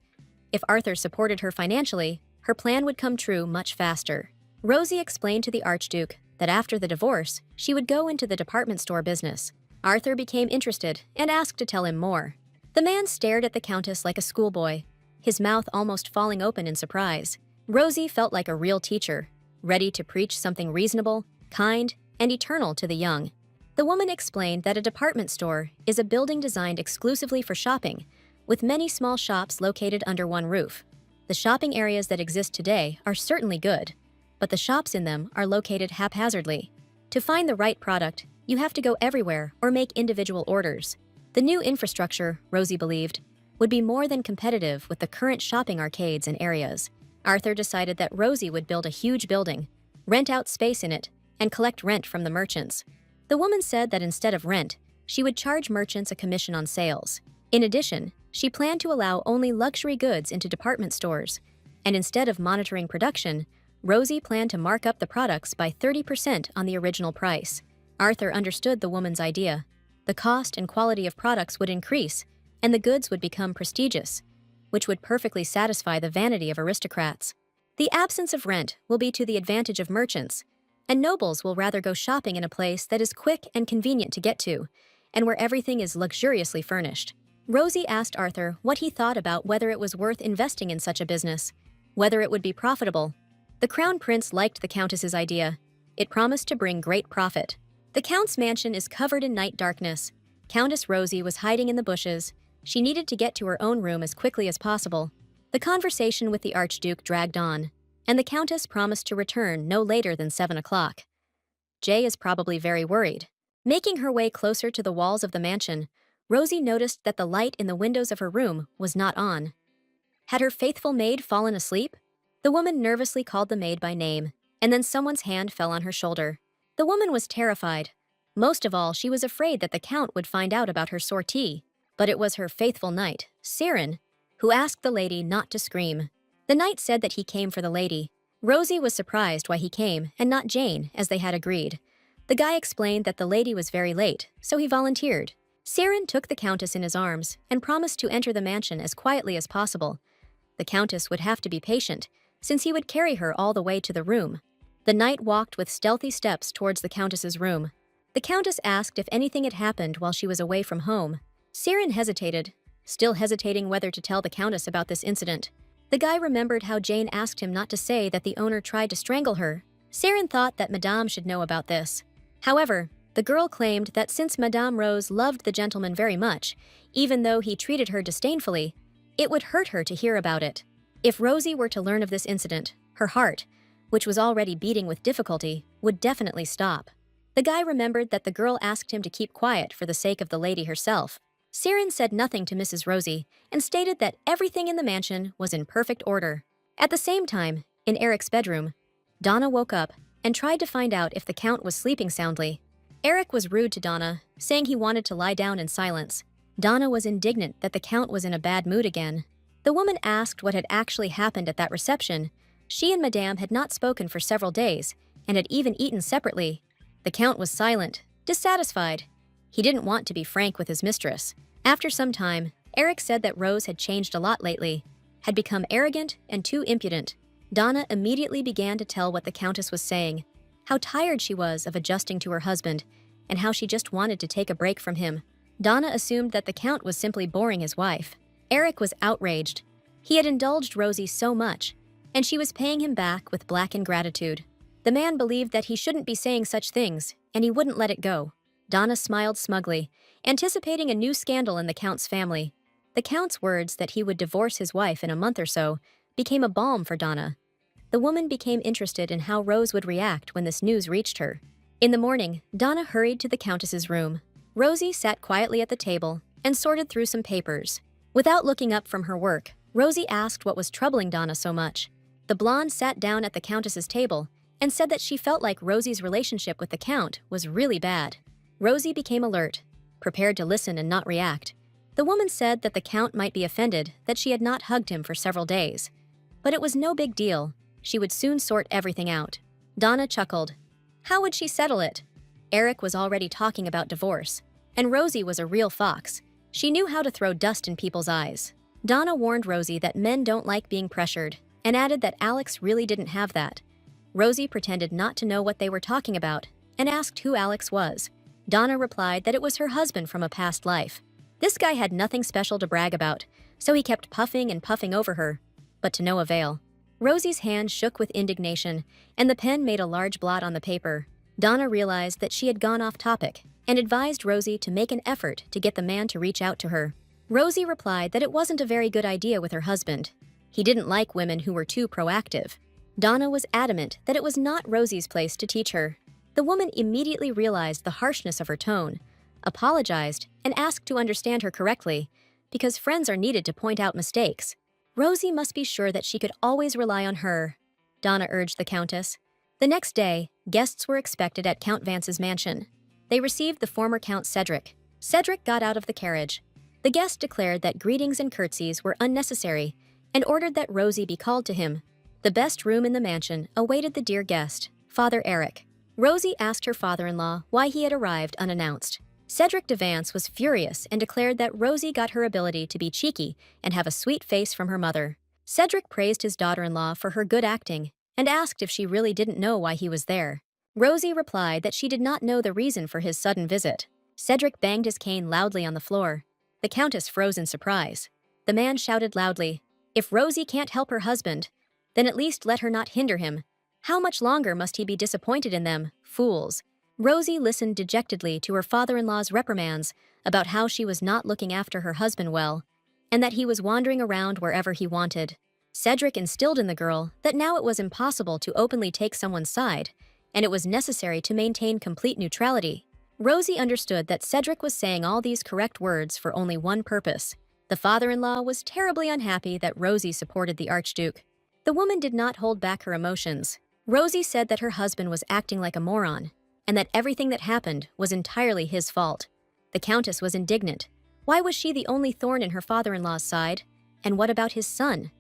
If Arthur supported her financially, her plan would come true much faster. Rosie explained to the Archduke that after the divorce, she would go into the department store business. Arthur became interested and asked to tell him more. The man stared at the Countess like a schoolboy, his mouth almost falling open in surprise. Rosie felt like a real teacher, ready to preach something reasonable, kind, and eternal to the young. The woman explained that a department store is a building designed exclusively for shopping, with many small shops located under one roof. The shopping areas that exist today are certainly good, but the shops in them are located haphazardly. To find the right product, you have to go everywhere or make individual orders. The new infrastructure, Rosie believed, would be more than competitive with the current shopping arcades and areas. Arthur decided that Rosie would build a huge building, rent out space in it, and collect rent from the merchants. The woman said that instead of rent, she would charge merchants a commission on sales. In addition, she planned to allow only luxury goods into department stores, and instead of monitoring production, Rosie planned to mark up the products by 30% on the original price. Arthur understood the woman's idea. The cost and quality of products would increase, and the goods would become prestigious, which would perfectly satisfy the vanity of aristocrats. The absence of rent will be to the advantage of merchants, and nobles will rather go shopping in a place that is quick and convenient to get to, and where everything is luxuriously furnished. Rosie asked Arthur what he thought about whether it was worth investing in such a business, whether it would be profitable. The Crown Prince liked the Countess's idea. It promised to bring great profit. The Count's mansion is covered in night darkness. Countess Rosie was hiding in the bushes. She needed to get to her own room as quickly as possible. The conversation with the Archduke dragged on, and the Countess promised to return no later than 7 o'clock. Jay is probably very worried. Making her way closer to the walls of the mansion, Rosie noticed that the light in the windows of her room was not on. Had her faithful maid fallen asleep? The woman nervously called the maid by name, and then someone's hand fell on her shoulder. The woman was terrified. Most of all, she was afraid that the Count would find out about her sortie. But it was her faithful knight, Siren, who asked the lady not to scream. The knight said that he came for the lady. Rosie was surprised why he came, and not Jane, as they had agreed. The guy explained that the lady was very late, so he volunteered. Siren took the Countess in his arms and promised to enter the mansion as quietly as possible. The Countess would have to be patient, since he would carry her all the way to the room. The knight walked with stealthy steps towards the countess's room. The countess asked if anything had happened while she was away from home. Siren hesitated, still hesitating whether to tell the countess about this incident. The guy remembered how Jane asked him not to say that the owner tried to strangle her. Siren thought that Madame should know about this. However, the girl claimed that since Madame Rose loved the gentleman very much, even though he treated her disdainfully, it would hurt her to hear about it. If Rosie were to learn of this incident, her heart, which was already beating with difficulty, would definitely stop. The guy remembered that the girl asked him to keep quiet for the sake of the lady herself. Siren said nothing to Mrs. Rosie and stated that everything in the mansion was in perfect order. At the same time, in Eric's bedroom, Donna woke up and tried to find out if the Count was sleeping soundly. Eric was rude to Donna, saying he wanted to lie down in silence. Donna was indignant that the Count was in a bad mood again. The woman asked what had actually happened at that reception. She and Madame had not spoken for several days and had even eaten separately. The Count was silent, dissatisfied. He didn't want to be frank with his mistress. After some time, Eric said that Rose had changed a lot lately, had become arrogant and too impudent. Donna immediately began to tell what the Countess was saying, how tired she was of adjusting to her husband, and how she just wanted to take a break from him. Donna assumed that the Count was simply boring his wife. Eric was outraged. He had indulged Rosie so much, and she was paying him back with black ingratitude. The man believed that he shouldn't be saying such things, and he wouldn't let it go. Donna smiled smugly, anticipating a new scandal in the Count's family. The Count's words that he would divorce his wife in a month or so became a balm for Donna. The woman became interested in how Rose would react when this news reached her. In the morning, Donna hurried to the Countess's room. Rosie sat quietly at the table and sorted through some papers. Without looking up from her work, Rosie asked what was troubling Donna so much. The blonde sat down at the Countess's table and said that she felt like Rosie's relationship with the Count was really bad. Rosie became alert, prepared to listen and not react. The woman said that the Count might be offended that she had not hugged him for several days. But it was no big deal. She would soon sort everything out. Donna chuckled. How would she settle it? Eric was already talking about divorce, and Rosie was a real fox. She knew how to throw dust in people's eyes. Donna warned Rosie that men don't like being pressured, and added that Alex really didn't have that. Rosie pretended not to know what they were talking about, and asked who Alex was. Donna replied that it was her husband from a past life. This guy had nothing special to brag about, so he kept puffing and puffing over her, but to no avail. Rosie's hand shook with indignation, and the pen made a large blot on the paper. Donna realized that she had gone off topic, and advised Rosie to make an effort to get the man to reach out to her. Rosie replied that it wasn't a very good idea with her husband. He didn't like women who were too proactive. Donna was adamant that it was not Rosie's place to teach her. The woman immediately realized the harshness of her tone, apologized, and asked to understand her correctly, because friends are needed to point out mistakes. Rosie must be sure that she could always rely on her, Donna urged the Countess. The next day, guests were expected at Count Vance's mansion. They received the former Count Cedric. Cedric got out of the carriage. The guest declared that greetings and curtsies were unnecessary and ordered that Rosie be called to him. The best room in the mansion awaited the dear guest, Father Eric. Rosie asked her father-in-law why he had arrived unannounced. Cedric de Vance was furious and declared that Rosie got her ability to be cheeky and have a sweet face from her mother. Cedric praised his daughter-in-law for her good acting and asked if she really didn't know why he was there. Rosie replied that she did not know the reason for his sudden visit. Cedric banged his cane loudly on the floor. The Countess froze in surprise. The man shouted loudly, "If Rosie can't help her husband, then at least let her not hinder him. How much longer must he be disappointed in them, fools?" Rosie listened dejectedly to her father-in-law's reprimands about how she was not looking after her husband well, and that he was wandering around wherever he wanted. Cedric instilled in the girl that now it was impossible to openly take someone's side, and it was necessary to maintain complete neutrality. Rosie understood that Cedric was saying all these correct words for only one purpose. The father-in-law was terribly unhappy that Rosie supported the Archduke. The woman did not hold back her emotions. Rosie said that her husband was acting like a moron, and that everything that happened was entirely his fault. The Countess was indignant. Why was she the only thorn in her father-in-law's side? And what about his son?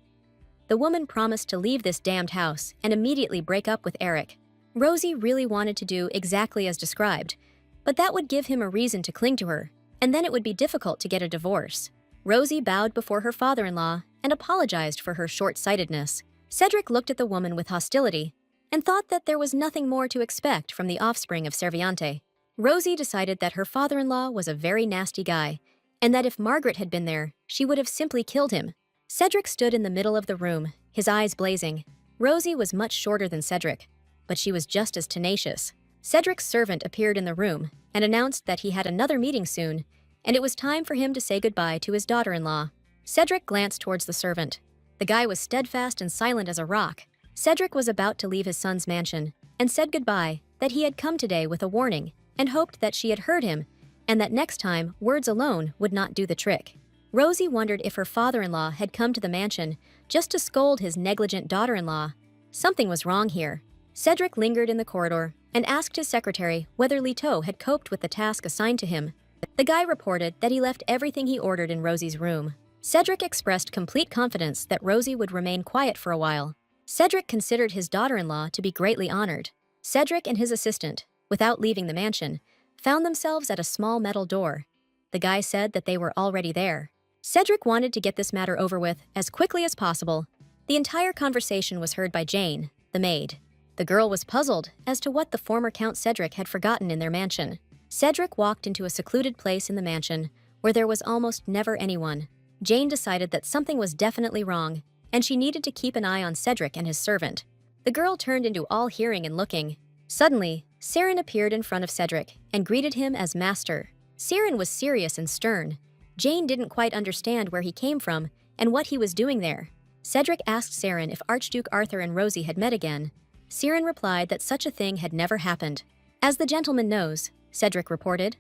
The woman promised to leave this damned house and immediately break up with Eric. Rosie really wanted to do exactly as described, but that would give him a reason to cling to her, and then it would be difficult to get a divorce. Rosie bowed before her father-in-law and apologized for her short-sightedness. Cedric looked at the woman with hostility and thought that there was nothing more to expect from the offspring of Serviante. Rosie decided that her father-in-law was a very nasty guy, and that if Margaret had been there, she would have simply killed him. Cedric stood in the middle of the room, his eyes blazing. Rosie was much shorter than Cedric, but she was just as tenacious. Cedric's servant appeared in the room and announced that he had another meeting soon, and it was time for him to say goodbye to his daughter-in-law. Cedric glanced towards the servant. The guy was steadfast and silent as a rock. Cedric was about to leave his son's mansion and said goodbye, that he had come today with a warning and hoped that she had heard him, and that next time words alone would not do the trick. Rosie wondered if her father-in-law had come to the mansion just to scold his negligent daughter-in-law. Something was wrong here. Cedric lingered in the corridor and asked his secretary whether Leto had coped with the task assigned to him. The guy reported that he left everything he ordered in Rosie's room. Cedric expressed complete confidence that Rosie would remain quiet for a while. Cedric considered his daughter-in-law to be greatly honored. Cedric and his assistant, without leaving the mansion, found themselves at a small metal door. The guy said that they were already there. Cedric wanted to get this matter over with as quickly as possible. The entire conversation was heard by Jane, the maid. The girl was puzzled as to what the former Count Cedric had forgotten in their mansion. Cedric walked into a secluded place in the mansion where there was almost never anyone. Jane decided that something was definitely wrong, and she needed to keep an eye on Cedric and his servant. The girl turned into all hearing and looking. Suddenly, Siren appeared in front of Cedric and greeted him as master. Siren was serious and stern. Jane didn't quite understand where he came from and what he was doing there. Cedric asked Siren if Archduke Arthur and Rosie had met again. Siren replied that such a thing had never happened. As the gentleman knows, Cedric reported,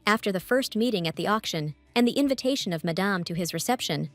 after the first meeting at the auction and the invitation of Madame to his reception,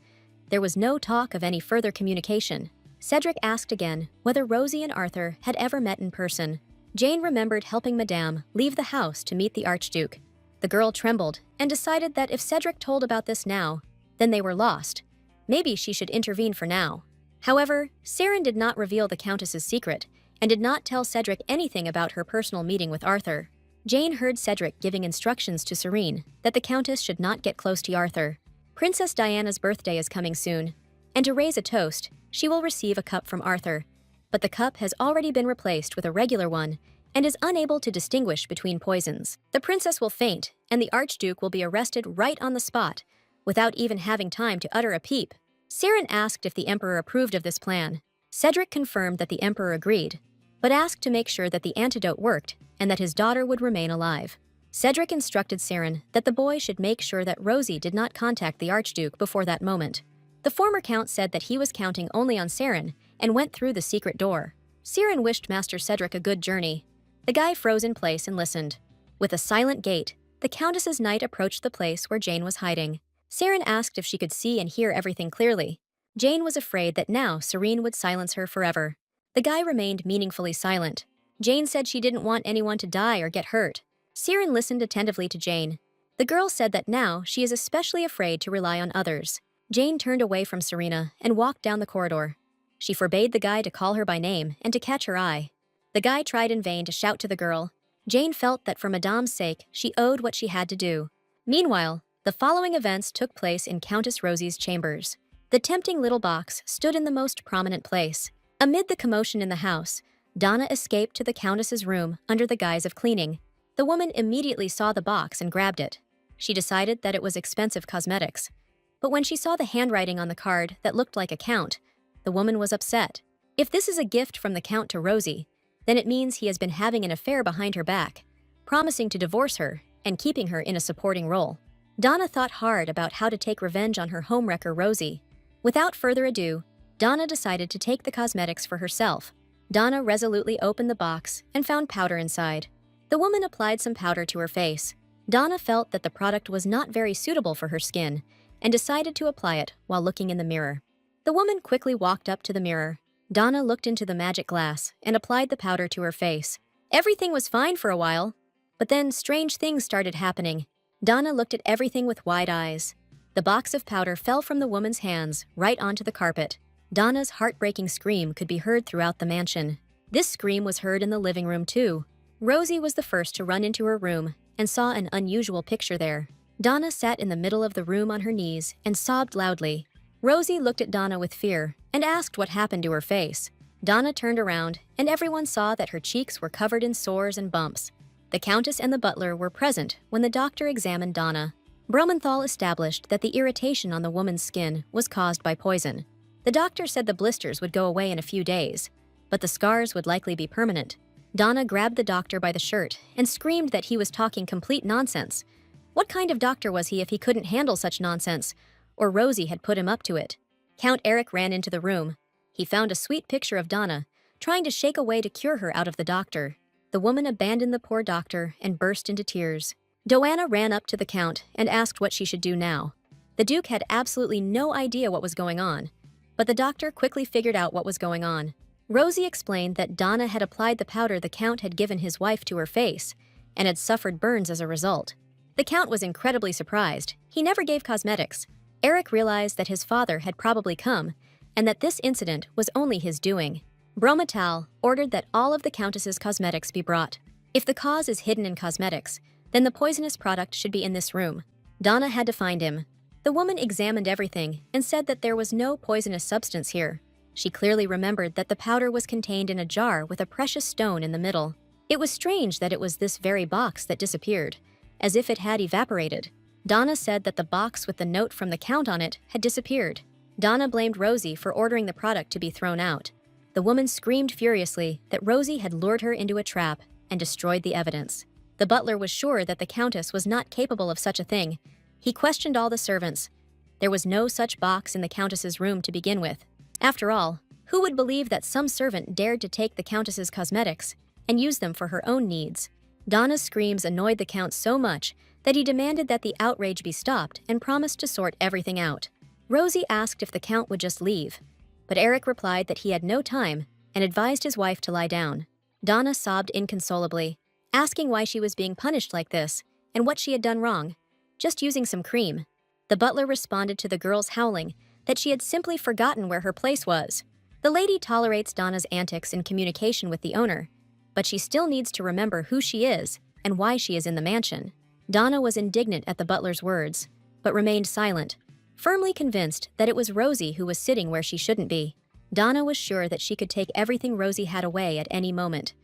there was no talk of any further communication. Cedric asked again whether Rosie and Arthur had ever met in person. Jane remembered helping Madame leave the house to meet the Archduke. The girl trembled and decided that if Cedric told about this now, then they were lost. Maybe she should intervene for now. However, Siren did not reveal the Countess's secret and did not tell Cedric anything about her personal meeting with Arthur. Jane heard Cedric giving instructions to Serene that the Countess should not get close to Arthur. Princess Diana's birthday is coming soon, and to raise a toast, she will receive a cup from Arthur. But the cup has already been replaced with a regular one and is unable to distinguish between poisons. The princess will faint, and the Archduke will be arrested right on the spot, without even having time to utter a peep. Siren asked if the Emperor approved of this plan. Cedric confirmed that the Emperor agreed, but asked to make sure that the antidote worked and that his daughter would remain alive. Cedric instructed Siren that the boy should make sure that Rosie did not contact the Archduke before that moment. The former Count said that he was counting only on Siren and went through the secret door. Siren wished Master Cedric a good journey. The guy froze in place and listened. With a silent gait, the Countess's knight approached the place where Jane was hiding. Siren asked if she could see and hear everything clearly. Jane was afraid that now Serene would silence her forever. The guy remained meaningfully silent. Jane said she didn't want anyone to die or get hurt. Siren listened attentively to Jane. The girl said that now she is especially afraid to rely on others. Jane turned away from Serena and walked down the corridor. She forbade the guy to call her by name and to catch her eye. The guy tried in vain to shout to the girl. Jane felt that for Madame's sake, she owed what she had to do. Meanwhile, the following events took place in Countess Rosie's chambers. The tempting little box stood in the most prominent place. Amid the commotion in the house, Donna escaped to the Countess's room under the guise of cleaning. The woman immediately saw the box and grabbed it. She decided that it was expensive cosmetics. But when she saw the handwriting on the card that looked like a count, the woman was upset. If this is a gift from the Count to Rosie, then it means he has been having an affair behind her back, promising to divorce her and keeping her in a supporting role. Donna thought hard about how to take revenge on her homewrecker Rosie. Without further ado, Donna decided to take the cosmetics for herself. Donna resolutely opened the box and found powder inside. The woman applied some powder to her face. Donna felt that the product was not very suitable for her skin and decided to apply it while looking in the mirror. The woman quickly walked up to the mirror. Donna looked into the magic glass and applied the powder to her face. Everything was fine for a while, but then strange things started happening. Donna looked at everything with wide eyes. The box of powder fell from the woman's hands right onto the carpet. Donna's heartbreaking scream could be heard throughout the mansion. This scream was heard in the living room too. Rosie was the first to run into her room and saw an unusual picture there. Donna sat in the middle of the room on her knees and sobbed loudly. Rosie looked at Donna with fear and asked what happened to her face. Donna turned around, and everyone saw that her cheeks were covered in sores and bumps. The Countess and the butler were present when the doctor examined Donna. Blumenthal established that the irritation on the woman's skin was caused by poison. The doctor said the blisters would go away in a few days, but the scars would likely be permanent. Donna grabbed the doctor by the shirt and screamed that he was talking complete nonsense. What kind of doctor was he if he couldn't handle such nonsense? Or Rosie had put him up to it. Count Eric ran into the room. He found a sweet picture of Donna, trying to shake a way to cure her out of the doctor. The woman abandoned the poor doctor and burst into tears. Joanna ran up to the Count and asked what she should do now. The Duke had absolutely no idea what was going on, but the doctor quickly figured out what was going on. Rosie explained that Donna had applied the powder the Count had given his wife to her face and had suffered burns as a result. The Count was incredibly surprised. He never gave cosmetics. Eric realized that his father had probably come and that this incident was only his doing. Brometal ordered that all of the Countess's cosmetics be brought. If the cause is hidden in cosmetics, then the poisonous product should be in this room. Donna had to find him. The woman examined everything and said that there was no poisonous substance here. She clearly remembered that the powder was contained in a jar with a precious stone in the middle. It was strange that it was this very box that disappeared, as if it had evaporated. Donna said that the box with the note from the Count on it had disappeared. Donna blamed Rosie for ordering the product to be thrown out. The woman screamed furiously that Rosie had lured her into a trap and destroyed the evidence. The butler was sure that the Countess was not capable of such a thing. He questioned all the servants. There was no such box in the Countess's room to begin with. After all, who would believe that some servant dared to take the Countess's cosmetics and use them for her own needs? Donna's screams annoyed the Count so much that he demanded that the outrage be stopped and promised to sort everything out. Rosie asked if the Count would just leave, but Eric replied that he had no time and advised his wife to lie down. Donna sobbed inconsolably, asking why she was being punished like this and what she had done wrong. Just using some cream. The butler responded to the girl's howling that she had simply forgotten where her place was. The lady tolerates Donna's antics in communication with the owner, but she still needs to remember who she is and why she is in the mansion. Donna was indignant at the butler's words, but remained silent, firmly convinced that it was Rosie who was sitting where she shouldn't be. Donna was sure that she could take everything Rosie had away at any moment,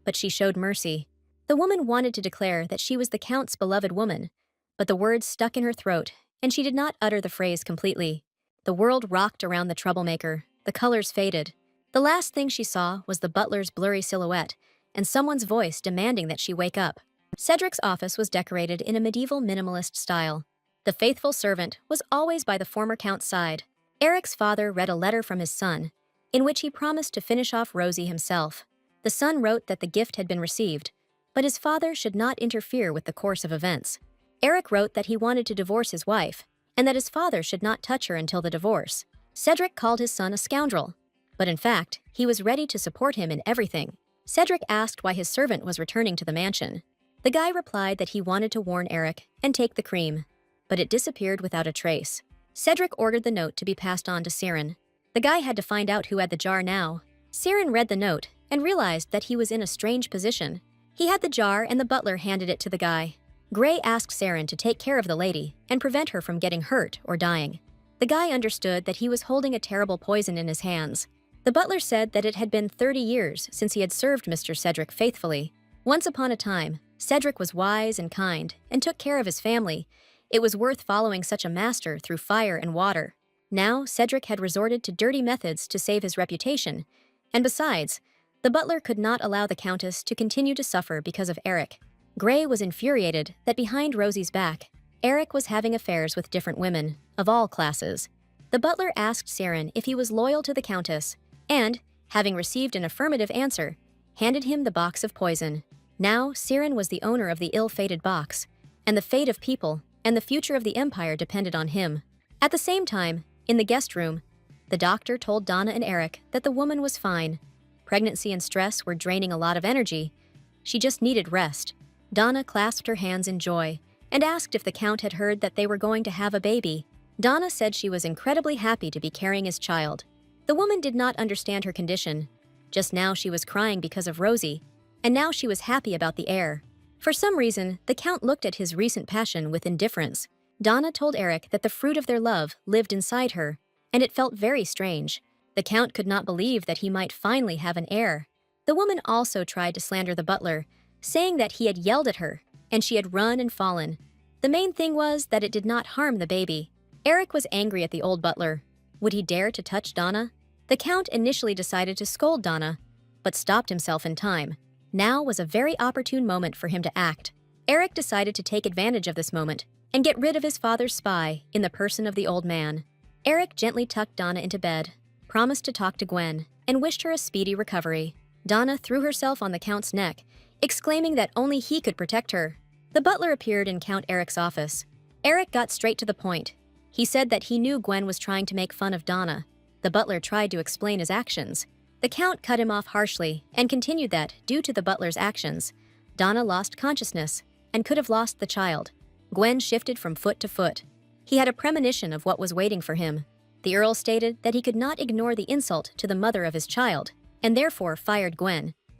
but she showed mercy. The woman wanted to declare that she was the Count's beloved woman, but the words stuck in her throat, and she did not utter the phrase completely. The world rocked around the troublemaker. The colors faded. The last thing she saw was the butler's blurry silhouette and someone's voice demanding that she wake up. Cedric's office was decorated in a medieval minimalist style. The faithful servant was always by the former Count's side. Eric's father read a letter from his son, in which he promised to finish off Rosie himself. The son wrote that the gift had been received, but his father should not interfere with the course of events. Eric wrote that he wanted to divorce his wife, and that his father should not touch her until the divorce. Cedric called his son a scoundrel, but in fact, he was ready to support him in everything. Cedric asked why his servant was returning to the mansion. The guy replied that he wanted to warn Eric and take the cream, but it disappeared without a trace. Cedric ordered the note to be passed on to Siren. The guy had to find out who had the jar now. Siren read the note and realized that he was in a strange position. He had the jar and the butler handed it to the guy. Gray asked Siren to take care of the lady and prevent her from getting hurt or dying. The guy understood that he was holding a terrible poison in his hands. The butler said that it had been 30 years since he had served Mr. Cedric faithfully. Once upon a time, Cedric was wise and kind and took care of his family. It was worth following such a master through fire and water. Now, Cedric had resorted to dirty methods to save his reputation. And besides, the butler could not allow the Countess to continue to suffer because of Eric. Gray was infuriated that behind Rosie's back, Eric was having affairs with different women, of all classes. The butler asked Siren if he was loyal to the Countess, and, having received an affirmative answer, handed him the box of poison. Now, Siren was the owner of the ill-fated box, and the fate of people and the future of the empire depended on him. At the same time, in the guest room, the doctor told Donna and Eric that the woman was fine. Pregnancy and stress were draining a lot of energy. She just needed rest. Donna clasped her hands in joy and asked if the Count had heard that they were going to have a baby. Donna said she was incredibly happy to be carrying his child. The woman did not understand her condition. Just now she was crying because of Rosie, and now she was happy about the heir. For some reason, the Count looked at his recent passion with indifference. Donna told Eric that the fruit of their love lived inside her, and it felt very strange. The Count could not believe that he might finally have an heir. The woman also tried to slander the butler, saying that he had yelled at her, and she had run and fallen. The main thing was that it did not harm the baby. Eric was angry at the old butler. Would he dare to touch Donna? The Count initially decided to scold Donna, but stopped himself in time. Now was a very opportune moment for him to act. Eric decided to take advantage of this moment and get rid of his father's spy in the person of the old man. Eric gently tucked Donna into bed, promised to talk to Gwen, and wished her a speedy recovery. Donna threw herself on the Count's neck, exclaiming that only he could protect her. The butler appeared in Count Eric's office. Eric got straight to the point. He said that he knew Gwen was trying to make fun of Donna. The butler tried to explain his actions. The Count cut him off harshly and continued that, due to the butler's actions, Donna lost consciousness and could have lost the child. Gwen shifted from foot to foot. He had a premonition of what was waiting for him. The Earl stated that he could not ignore the insult to the mother of his child, and therefore fired Gwen.